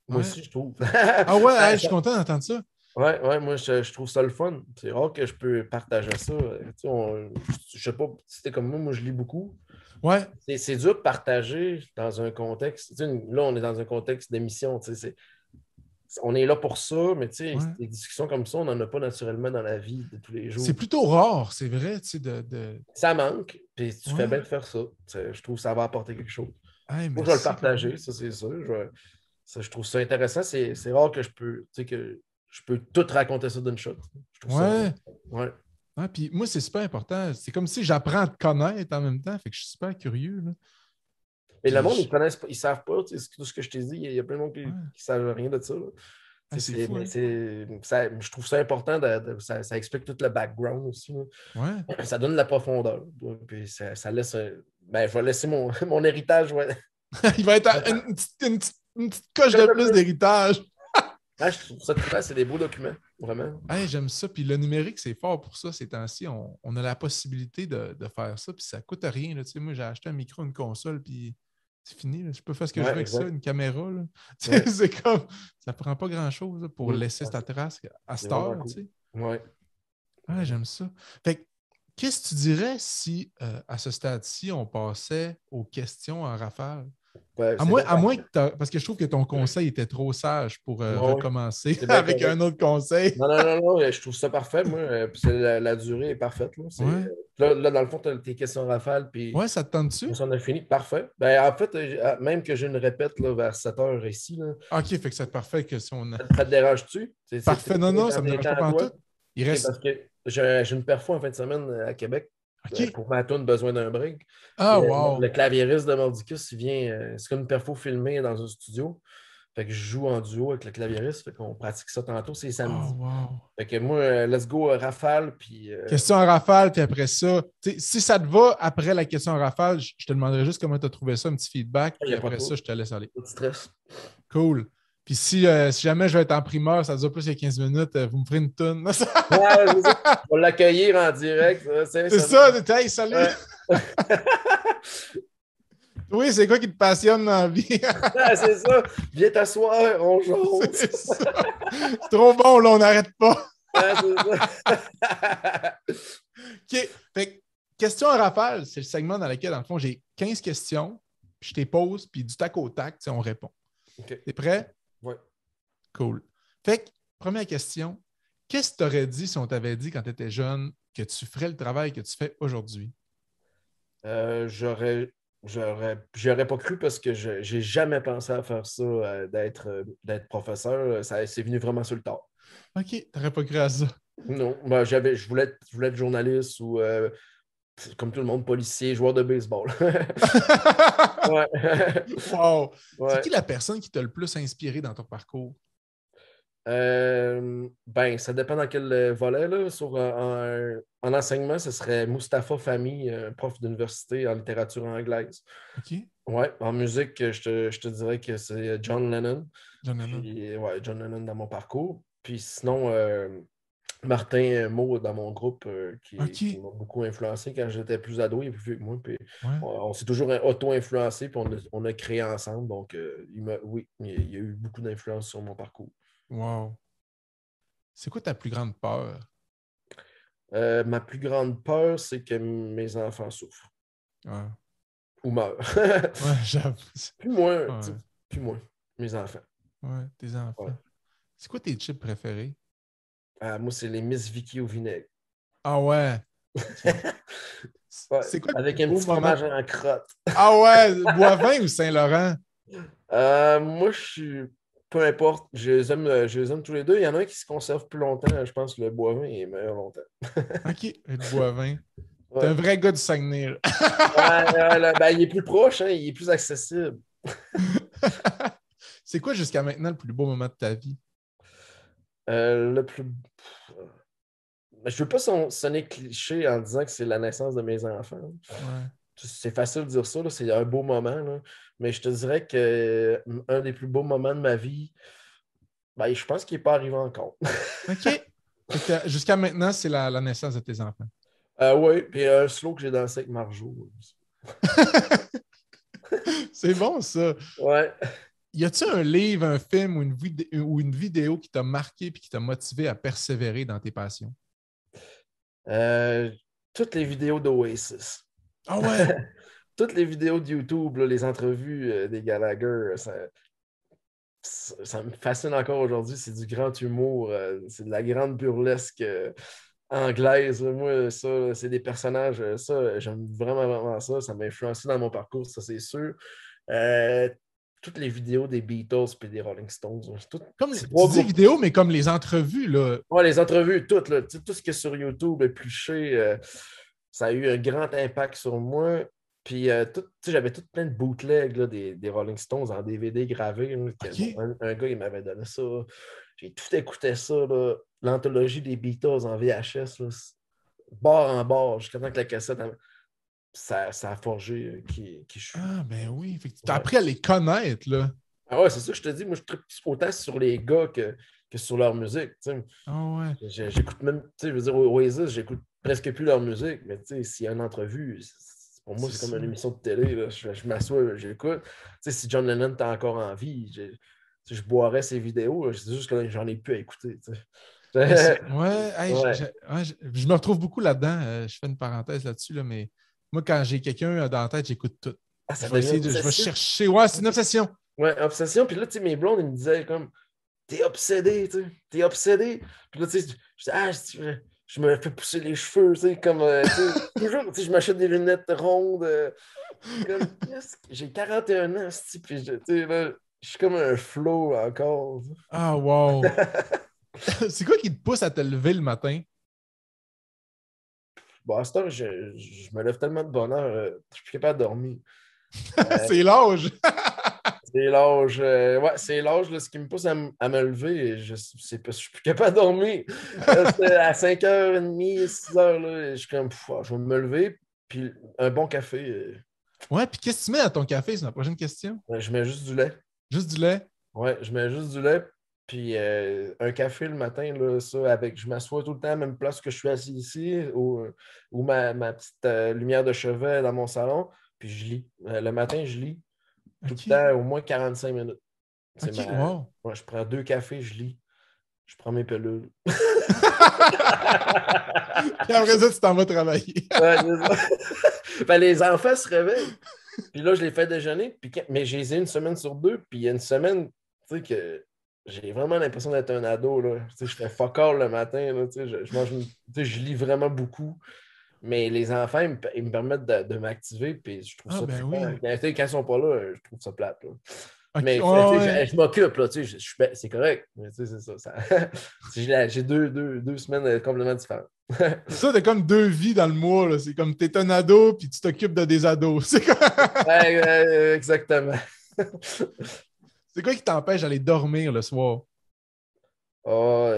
Speaker 2: Moi
Speaker 3: Ouais.
Speaker 2: aussi, je trouve.
Speaker 3: Ah ouais, hey, je suis content d'entendre ça.
Speaker 2: Ouais, ouais, moi, je trouve ça le fun. C'est rare que je peux partager ça. Je sais pas si t'es comme moi, je lis beaucoup.
Speaker 3: Ouais,
Speaker 2: C'est dur de partager dans un contexte. Là, on est dans un contexte d'émission. on est là pour ça, mais tu sais,
Speaker 3: Ouais.
Speaker 2: des discussions comme ça, on n'en a pas naturellement dans la vie de tous les jours.
Speaker 3: C'est plutôt rare, c'est vrai, tu sais,
Speaker 2: Ça manque, puis tu fais
Speaker 3: Ouais.
Speaker 2: bien de faire ça. Je trouve que ça va apporter quelque chose.
Speaker 3: Hey,
Speaker 2: Moi, je vais le
Speaker 3: merci, Claude.
Speaker 2: partager, ça, c'est sûr. Je trouve ça intéressant. C'est rare que je peux tout raconter ça d'une shot. Je trouve ça.
Speaker 3: Ouais.
Speaker 2: Ouais.
Speaker 3: Ah, puis moi, c'est super important. C'est comme si j'apprends à te connaître en même temps. Fait que je suis super curieux. Là.
Speaker 2: Mais le
Speaker 3: Puis
Speaker 2: monde, ils connaissent pas, ils savent pas. Tout ce que je t'ai dit, il y a plein de monde qui
Speaker 3: ouais.
Speaker 2: ne savent rien de ça. Là.
Speaker 3: Ah, c'est fou, hein?
Speaker 2: Je trouve ça important. Ça explique tout le background aussi. Là.
Speaker 3: Ouais.
Speaker 2: Ça donne de la profondeur. Puis ça laisse. Ben, je vais laisser mon héritage. Ouais.
Speaker 3: Il va être une petite coche de plus d'héritage.
Speaker 2: Ah, je trouve ça très, c'est des beaux documents, vraiment.
Speaker 3: Hey, j'aime ça. Puis le numérique, c'est fort pour ça ces temps-ci. On a la possibilité de faire ça. Puis ça ne coûte rien. Là. Tu sais, moi, j'ai acheté un micro, une console, puis c'est fini. Là. Je peux faire ce que je veux avec ça, une caméra. Là.
Speaker 2: Ouais.
Speaker 3: C'est comme. Ça prend pas grand-chose là, pour laisser
Speaker 2: Ah,
Speaker 3: sa trace à
Speaker 2: c'est
Speaker 3: cette heure.
Speaker 2: vraiment cool.
Speaker 3: Tu sais.
Speaker 2: Ouais.
Speaker 3: Ah, j'aime ça. Fait que, qu'est-ce que tu dirais si, à ce stade-ci, on passait aux questions en rafale?
Speaker 2: Ouais,
Speaker 3: À moins que parce que je trouve que ton conseil était trop sage pour recommencer
Speaker 2: c'est bien
Speaker 3: avec
Speaker 2: correct.
Speaker 3: un autre conseil.
Speaker 2: Non, je trouve ça parfait, moi. Puis la durée est parfaite. Là,
Speaker 3: Ouais.
Speaker 2: là, dans le fond, tu as tes questions rafales, puis
Speaker 3: Ouais, ça te tente-tu?
Speaker 2: on a fini. Parfait. Ben, en fait, même que j'ai une répète là, vers 7 heures ici, là,
Speaker 3: OK, fait que c'est parfait que si on a.
Speaker 2: ça te dérange-tu?
Speaker 3: Parfait, non, ça me dérange pas
Speaker 2: à toi?
Speaker 3: pantoute. Il
Speaker 2: Ok,
Speaker 3: reste.
Speaker 2: parce que j'ai une perfo en fin de semaine à Québec
Speaker 3: OK.
Speaker 2: pour ma tourne Besoin d'un break.
Speaker 3: Ah,
Speaker 2: Puis,
Speaker 3: wow.
Speaker 2: le claviériste de Mordicus, il vient, c'est comme une perfo filmée dans un studio. Fait que je joue en duo avec le claviériste. Fait qu'on pratique ça tantôt, c'est
Speaker 3: Oh,
Speaker 2: samedi.
Speaker 3: wow.
Speaker 2: Fait que moi, let's go rafale. Puis,
Speaker 3: Question en rafale, puis après ça, si ça te va, après la question en rafale, je te demanderai juste comment tu as trouvé ça, un petit feedback,
Speaker 2: il n'y
Speaker 3: puis
Speaker 2: a pas
Speaker 3: après
Speaker 2: trop,
Speaker 3: ça, je te laisse aller.
Speaker 2: pas de stress.
Speaker 3: Cool. Puis si jamais je vais être en primeur, ça dure plus que 15 minutes, vous me ferez une toune.
Speaker 2: Ouais, c'est ça. On va l'accueillir en direct.
Speaker 3: C'est ça, hey, salut!
Speaker 2: Ouais.
Speaker 3: Oui, c'est quoi qui te passionne dans la vie?
Speaker 2: Ah, c'est ça. Viens t'asseoir, on joue.
Speaker 3: C'est ça. C'est trop bon, là, on n'arrête pas.
Speaker 2: Ouais, c'est ça.
Speaker 3: OK. Fait que, question en rafale, c'est le segment dans lequel, dans le fond, j'ai 15 questions, puis je les pose, puis du tac au tac, on répond.
Speaker 2: Okay.
Speaker 3: T'es prêt?
Speaker 2: Ouais.
Speaker 3: Cool. Fait que, première question, qu'est-ce que tu aurais dit si on t'avait dit quand tu étais jeune que tu ferais le travail que tu fais aujourd'hui?
Speaker 2: J'aurais pas cru parce que j'ai jamais pensé à faire ça, d'être professeur. C'est venu vraiment sur le tard.
Speaker 3: OK, t'aurais pas cru à ça.
Speaker 2: Non, ben, je voulais être journaliste ou, comme tout le monde, policier, joueur de baseball. Ouais.
Speaker 3: Wow!
Speaker 2: Ouais.
Speaker 3: C'est qui la personne qui t'a le plus inspiré dans ton parcours?
Speaker 2: Ben, ça dépend dans quel volet. Là. En enseignement, ce serait Mustapha Fahmy, prof d'université en littérature anglaise.
Speaker 3: OK.
Speaker 2: Ouais, en musique, je te dirais que c'est John Lennon.
Speaker 3: John Lennon.
Speaker 2: Puis, ouais, John Lennon dans mon parcours. Puis sinon, Martin Maud dans mon groupe qui m'a beaucoup influencé quand j'étais plus ado, il est plus vieux que moi. Puis
Speaker 3: Ouais.
Speaker 2: on s'est toujours auto-influencé, puis on a créé ensemble. Donc, oui, il y a eu beaucoup d'influence sur mon parcours.
Speaker 3: Wow. C'est quoi ta plus grande peur?
Speaker 2: Ma plus grande peur, c'est que mes enfants souffrent
Speaker 3: Ouais,
Speaker 2: ou meurent.
Speaker 3: ouais, j'avoue.
Speaker 2: Plus moi,
Speaker 3: Ouais.
Speaker 2: plus moi, mes enfants.
Speaker 3: Ouais, tes enfants.
Speaker 2: Ouais.
Speaker 3: C'est quoi tes chips préférés?
Speaker 2: Moi, c'est les Miss Vicky au vinaigre.
Speaker 3: Ah ouais.
Speaker 2: Ouais,
Speaker 3: C'est quoi
Speaker 2: avec
Speaker 3: le
Speaker 2: un
Speaker 3: beau
Speaker 2: petit
Speaker 3: moment?
Speaker 2: fromage en crotte.
Speaker 3: Ah ouais, Boivin ou Saint-Laurent?
Speaker 2: Moi, je suis. Peu importe, je les aime tous les deux. Il y en a un qui se conserve plus longtemps. Je pense que le Boivin est meilleur longtemps.
Speaker 3: OK, le Boivin.
Speaker 2: Ouais.
Speaker 3: T'es un vrai gars du Saguenay.
Speaker 2: Ben, il est plus proche, hein, il est plus accessible.
Speaker 3: C'est quoi jusqu'à maintenant le plus beau moment de ta vie?
Speaker 2: Le plus. Je veux pas sonner cliché en disant que c'est la naissance de mes enfants.
Speaker 3: Ouais.
Speaker 2: C'est facile de dire ça, là, c'est un beau moment. Là. Mais je te dirais que un des plus beaux moments de ma vie, ben, je pense qu'il n'est pas arrivé encore.
Speaker 3: OK. Fait que jusqu'à maintenant, c'est la naissance de tes enfants.
Speaker 2: Oui, puis un slow que j'ai dansé avec Marjo.
Speaker 3: C'est bon, ça.
Speaker 2: Ouais.
Speaker 3: Y a-t-il un livre, un film ou une vidéo qui t'a marqué et qui t'a motivé à persévérer dans tes passions?
Speaker 2: Toutes les vidéos d'Oasis.
Speaker 3: Ah ouais!
Speaker 2: Toutes les vidéos de YouTube, là, les entrevues des Gallagher, ça me fascine encore aujourd'hui. C'est du grand humour, c'est de la grande burlesque anglaise. Moi, ça, c'est des personnages. Ça, j'aime vraiment, vraiment ça. Ça m'a influencé dans mon parcours, ça, c'est sûr. Euh, Toutes les vidéos des Beatles et des Rolling Stones.
Speaker 3: Comme,
Speaker 2: Ces
Speaker 3: tu
Speaker 2: trois
Speaker 3: dis
Speaker 2: groupes.
Speaker 3: vidéo, mais comme les entrevues, là.
Speaker 2: Ouais, les entrevues, toutes, là, tout ce qui est sur YouTube, épluché, ça a eu un grand impact sur moi. Puis, j'avais tout plein de bootlegs là, des Rolling Stones en DVD gravés. Là,
Speaker 3: OK.
Speaker 2: un gars, il m'avait donné ça. J'ai tout écouté ça. Là. L'anthologie des Beatles en VHS, là, bord en bord, jusqu'à temps que la cassette, ça a forgé qui je suis.
Speaker 3: Ah, ben oui. Fait que tu as
Speaker 2: Ouais.
Speaker 3: appris à les connaître, là.
Speaker 2: Ah ouais, c'est ça que je te dis. Moi, je tripe autant sur les gars que sur leur musique. Tu sais.
Speaker 3: Ah ouais.
Speaker 2: J'écoute même, tu sais, je veux dire, Oasis, j'écoute presque plus leur musique, mais tu sais, s'il y a une entrevue, pour moi,
Speaker 3: C'est
Speaker 2: c'est comme
Speaker 3: ça.
Speaker 2: une émission de télé. Là. Je m'assois, j'écoute. Tu sais, si John Lennon est encore en vie, je boirais ses vidéos. Là. C'est juste que j'en ai plus à écouter. Tu
Speaker 3: Hey,
Speaker 2: sais.
Speaker 3: ouais, hey,
Speaker 2: Ouais.
Speaker 3: ouais, je me retrouve beaucoup là-dedans. Je fais une parenthèse là-dessus, là, mais moi, quand j'ai quelqu'un dans la tête, j'écoute tout.
Speaker 2: Ah, ça
Speaker 3: Je vais
Speaker 2: devient
Speaker 3: essayer je vais
Speaker 2: obsessif.
Speaker 3: chercher. Ouais, c'est une obsession.
Speaker 2: Ouais, obsession. Puis là, tu sais, mes blondes, ils me disaient comme, t'es obsédé, tu sais, t'es obsédé. Puis là, tu sais, je me fais pousser les cheveux, tu sais, comme, tu sais, toujours, tu sais, je m'achète des lunettes rondes. Comme, j'ai 41 ans, puis tu sais, là, je suis comme un flow encore.
Speaker 3: Ah, wow. C'est quoi qui te pousse à te lever le matin?
Speaker 2: Bon, à cette heure, je me lève tellement de bonheur, je suis plus capable de dormir. Euh,
Speaker 3: C'est l'âge.
Speaker 2: c'est l'âge, ouais, c'est l'âge, là, ce qui me pousse à me lever. C'est parce que je suis plus capable de dormir. C'est à 5h30, 6h, là, je suis comme, pff, je vais me lever, puis un bon café,
Speaker 3: Ouais, puis qu'est-ce que tu mets à ton café? C'est ma prochaine question.
Speaker 2: je mets juste du lait.
Speaker 3: Juste du lait?
Speaker 2: Ouais, je mets juste du lait, puis un café le matin, là, ça, avec, je m'assois tout le temps à la même place que je suis assis ici, ou ma petite lumière de chevet dans mon salon, puis je lis. Le matin, je lis tout le
Speaker 3: OK.
Speaker 2: temps, au moins 45 minutes.
Speaker 3: OK, wow.
Speaker 2: Ouais, je prends 2 cafés, je lis, je prends mes pilules.
Speaker 3: Puis après ça, tu t'en vas travailler.
Speaker 2: Ouais, c'est ça. Ben, les enfants se réveillent. Puis là, je les fais déjeuner. Mais j'ai les ai une semaine sur deux. Puis il y a une semaine, tu sais, que j'ai vraiment l'impression d'être un ado. Là. Tu sais, je fais fuck all le matin. Là, tu sais, je mange tu sais, je lis vraiment beaucoup. Mais les enfants, ils me permettent de m'activer. Puis je trouve
Speaker 3: Ah,
Speaker 2: ça
Speaker 3: ben
Speaker 2: trippant.
Speaker 3: oui.
Speaker 2: Quand ils ne sont pas là, je trouve ça plate. Là.
Speaker 3: OK,
Speaker 2: Mais tu
Speaker 3: ouais,
Speaker 2: sais,
Speaker 3: ouais.
Speaker 2: je m'occupe, là, tu sais, c'est correct. Mais tu sais, c'est ça. J'ai deux semaines complètement différentes.
Speaker 3: Ça, t'as comme deux vies dans le mois. Là. C'est comme t'es un ado, puis tu t'occupes de des ados. C'est quoi...
Speaker 2: Ouais, exactement.
Speaker 3: C'est quoi qui t'empêche d'aller dormir le soir?
Speaker 2: Ah,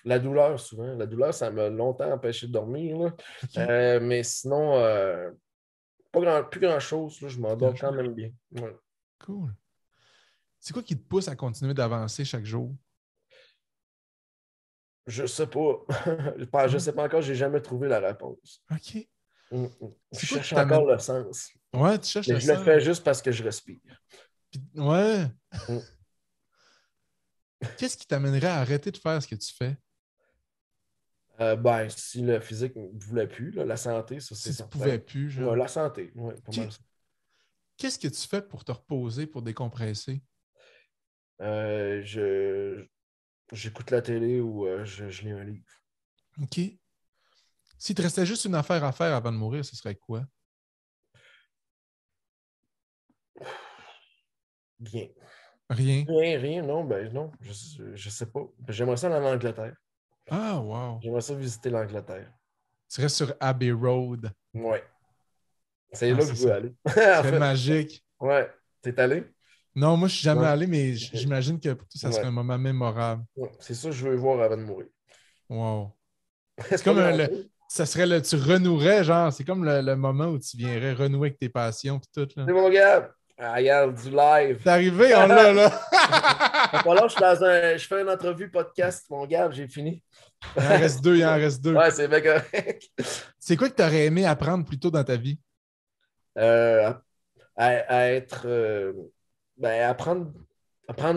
Speaker 2: la douleur, souvent. La douleur, ça m'a longtemps empêché de dormir. Là.
Speaker 3: OK.
Speaker 2: Mais sinon, plus grand-chose. Là, je m'endors quand même bien. Ouais.
Speaker 3: Cool. C'est quoi qui te pousse à continuer d'avancer chaque jour?
Speaker 2: Je sais pas. Je sais pas encore, j'ai jamais trouvé la réponse.
Speaker 3: OK.
Speaker 2: Je
Speaker 3: C'est quoi qui
Speaker 2: cherche encore
Speaker 3: t'amène?
Speaker 2: le sens.
Speaker 3: Ouais, tu cherches
Speaker 2: Mais
Speaker 3: le
Speaker 2: je le fais
Speaker 3: sens.
Speaker 2: juste parce que je respire.
Speaker 3: Ouais.
Speaker 2: Mm.
Speaker 3: Qu'est-ce qui t'amènerait à arrêter de faire ce que tu fais?
Speaker 2: Ben, si le physique ne voulait plus, là, la santé, ça c'est
Speaker 3: Si tu
Speaker 2: certain.
Speaker 3: pouvais plus,
Speaker 2: Ouais,
Speaker 3: genre.
Speaker 2: la santé, ouais, pas mal ça.
Speaker 3: Qu'est-ce que tu fais pour te reposer, pour décompresser?
Speaker 2: Euh, je, J'écoute la télé ou je lis un livre.
Speaker 3: OK. S'il te restait juste une affaire à faire avant de mourir, ce serait quoi?
Speaker 2: Bien.
Speaker 3: Rien.
Speaker 2: Rien, non, ben non, je sais pas. J'aimerais ça aller en Angleterre.
Speaker 3: Ah, wow.
Speaker 2: J'aimerais ça visiter l'Angleterre.
Speaker 3: Tu restes sur Abbey Road.
Speaker 2: Ouais. C'est
Speaker 3: Ah,
Speaker 2: là que
Speaker 3: ça
Speaker 2: je veux
Speaker 3: serait,
Speaker 2: aller.
Speaker 3: ça
Speaker 2: En
Speaker 3: serait
Speaker 2: fait,
Speaker 3: magique.
Speaker 2: ouais. T'es allé?
Speaker 3: Non, moi, je suis jamais
Speaker 2: Non.
Speaker 3: allé, mais
Speaker 2: Ok.
Speaker 3: j'imagine que pour toi, ça serait
Speaker 2: Ouais.
Speaker 3: un moment mémorable.
Speaker 2: Ouais. C'est ça que je veux voir avant de mourir.
Speaker 3: Wow. C'est
Speaker 2: C'est pas
Speaker 3: comme
Speaker 2: grand-chose.
Speaker 3: ça serait tu renouerais, genre, c'est comme le moment où tu viendrais renouer avec tes passions et tout, là.
Speaker 2: C'est mon gars. Ah, regarde, du live.
Speaker 3: C'est arrivé, on l'a, là.
Speaker 2: Fait pas là, je fais une entrevue podcast, mon gars, j'ai fini.
Speaker 3: Il en reste deux, il en reste deux.
Speaker 2: Ouais, c'est bien correct.
Speaker 3: C'est quoi que tu aurais aimé apprendre plus tôt dans ta vie?
Speaker 2: Euh, à être. Ben, à prendre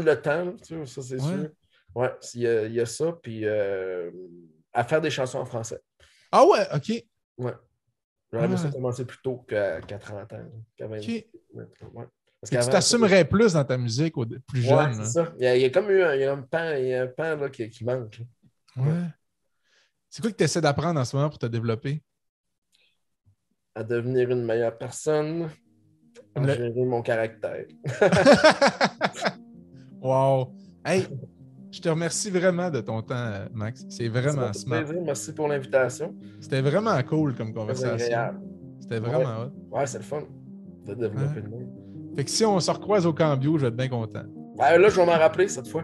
Speaker 2: le temps, tu sais, ça c'est
Speaker 3: Ouais.
Speaker 2: sûr. Ouais, il y a ça. Puis à faire des chansons en français.
Speaker 3: Ah ouais, OK.
Speaker 2: Ouais. J'aurais aimé ça
Speaker 3: Ah,
Speaker 2: commencer plus tôt qu'à 30 ans, qu'à 20.
Speaker 3: OK.
Speaker 2: Ouais. Parce
Speaker 3: Et tu
Speaker 2: qu'avant,
Speaker 3: t'assumerais plus dans ta musique plus
Speaker 2: ouais,
Speaker 3: jeune.
Speaker 2: c'est
Speaker 3: Hein.
Speaker 2: ça. Il y a comme eu un pan là, qui manque. Là.
Speaker 3: Ouais. C'est quoi que tu essaies d'apprendre en ce moment pour te développer?
Speaker 2: À devenir une meilleure personne, à gérer mon caractère.
Speaker 3: Wow! Hey, je te remercie vraiment de ton temps, Max. C'est vraiment smart.
Speaker 2: Plaisir. Merci pour l'invitation.
Speaker 3: C'était vraiment cool comme
Speaker 2: Très
Speaker 3: conversation.
Speaker 2: agréable.
Speaker 3: C'était vraiment hot.
Speaker 2: Ouais, c'est le fun de développer le monde.
Speaker 3: Fait que si on se recroise au Cambio, je vais être bien content.
Speaker 2: Ouais, là, je vais m'en rappeler cette fois.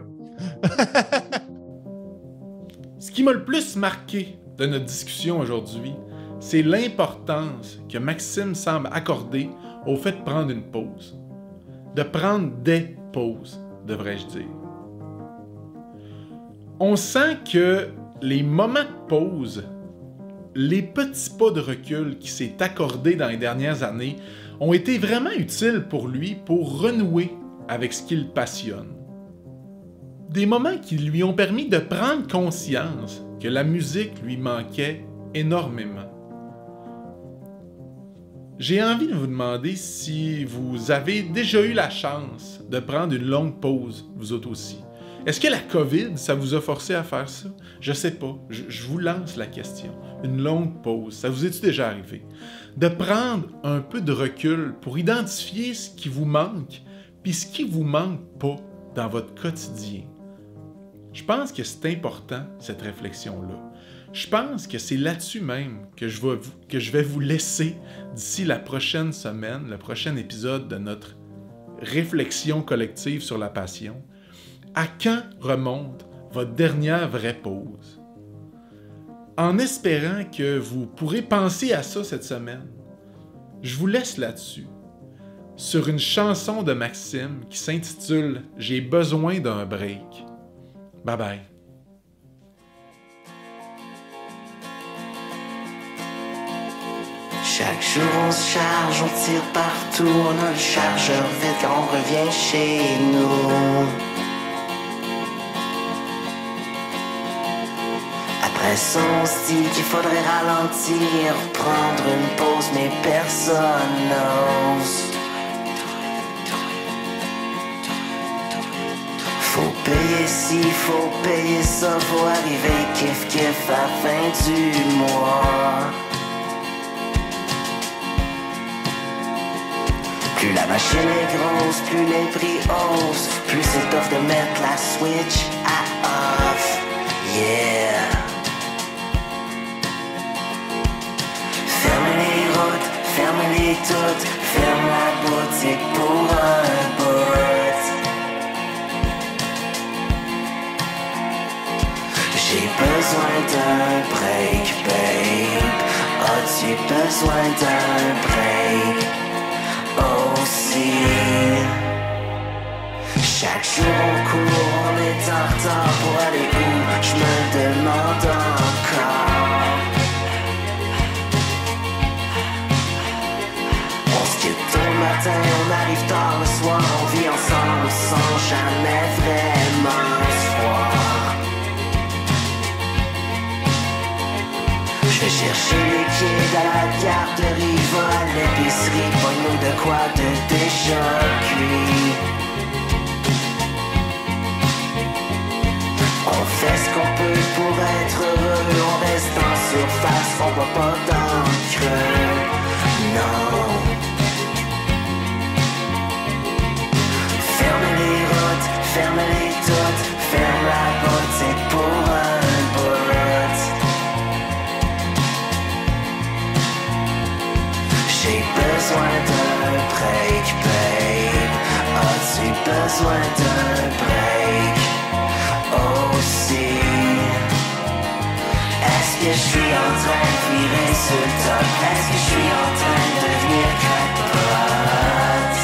Speaker 1: Ce qui m'a le plus marqué de notre discussion aujourd'hui, c'est l'importance que Maxime semble accorder au fait de prendre une pause. De prendre des pauses, devrais-je dire. On sent que les moments de pause, les petits pas de recul qui s'est accordé dans les dernières années ont été vraiment utiles pour lui pour renouer avec ce qui le passionne. Des moments qui lui ont permis de prendre conscience que la musique lui manquait énormément. J'ai envie de vous demander si vous avez déjà eu la chance de prendre une longue pause, vous autres aussi. Est-ce que la COVID, ça vous a forcé à faire ça? Je sais pas. Je vous lance la question. Une longue pause, ça vous est-tu déjà arrivé? De prendre un peu de recul pour identifier ce qui vous manque, puis ce qui vous manque pas dans votre quotidien. Je pense que c'est important, cette réflexion-là. Je pense que c'est là-dessus même que je vais vous laisser d'ici la prochaine semaine, le prochain épisode de notre réflexion collective sur la passion. À quand remonte votre dernière vraie pause? En espérant que vous pourrez penser à ça cette semaine, je vous laisse là-dessus, sur une chanson de Maxime qui s'intitule « J'ai besoin d'un break ». Bye bye.
Speaker 4: Chaque jour on se charge, on tire partout, on a le chargeur vide quand on revient chez nous. Après ça on se dit qu'il faudrait ralentir, prendre une pause mais personne n'ose. Faut payer ci, faut payer ça, faut arriver kiff kiff à la fin du mois. Plus la machine est grosse, plus les prix haussent, plus c'est tough de mettre la switch à off. Yeah. Ferme les routes, ferme-les toutes, ferme la boutique pour un bout. J'ai besoin d'un break, babe. As-tu besoin d'un break? Aussi. Chaque jour on court, on est en retard pour aller où? Je me demande encore. On se quitte tôt le matin, on arrive tard le soir, on vit ensemble sans jamais vraiment se voir. Je vais chercher les kids à la garderie, va à l'épicerie, pogne-nous de quoi de déjà cuit. On fait ce qu'on peut pour être heureux, on reste en surface, on va pas dans le creux, non. Ferme les routes, ferme-les toutes, ferme la boutique pour un bout. J'ai besoin d'un break, babe. As-tu besoin d'un break aussi? Est-ce que je suis en train de virer sur le top? Est-ce que je suis en train de devenir crackpot?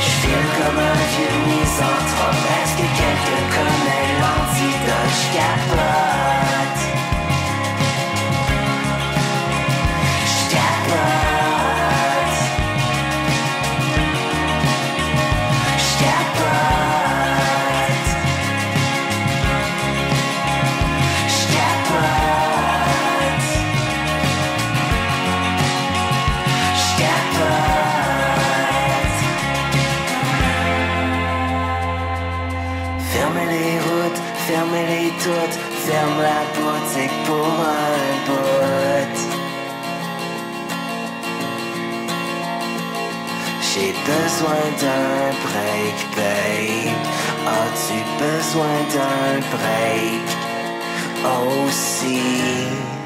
Speaker 4: Je file comme un vieux misanthrope. Est-ce que quelqu'un connaît l'antidote? Je capote. les routes, fermez-les toutes, ferme la boutique pour un bout. J'ai besoin d'un break, babe. As-tu besoin d'un break aussi?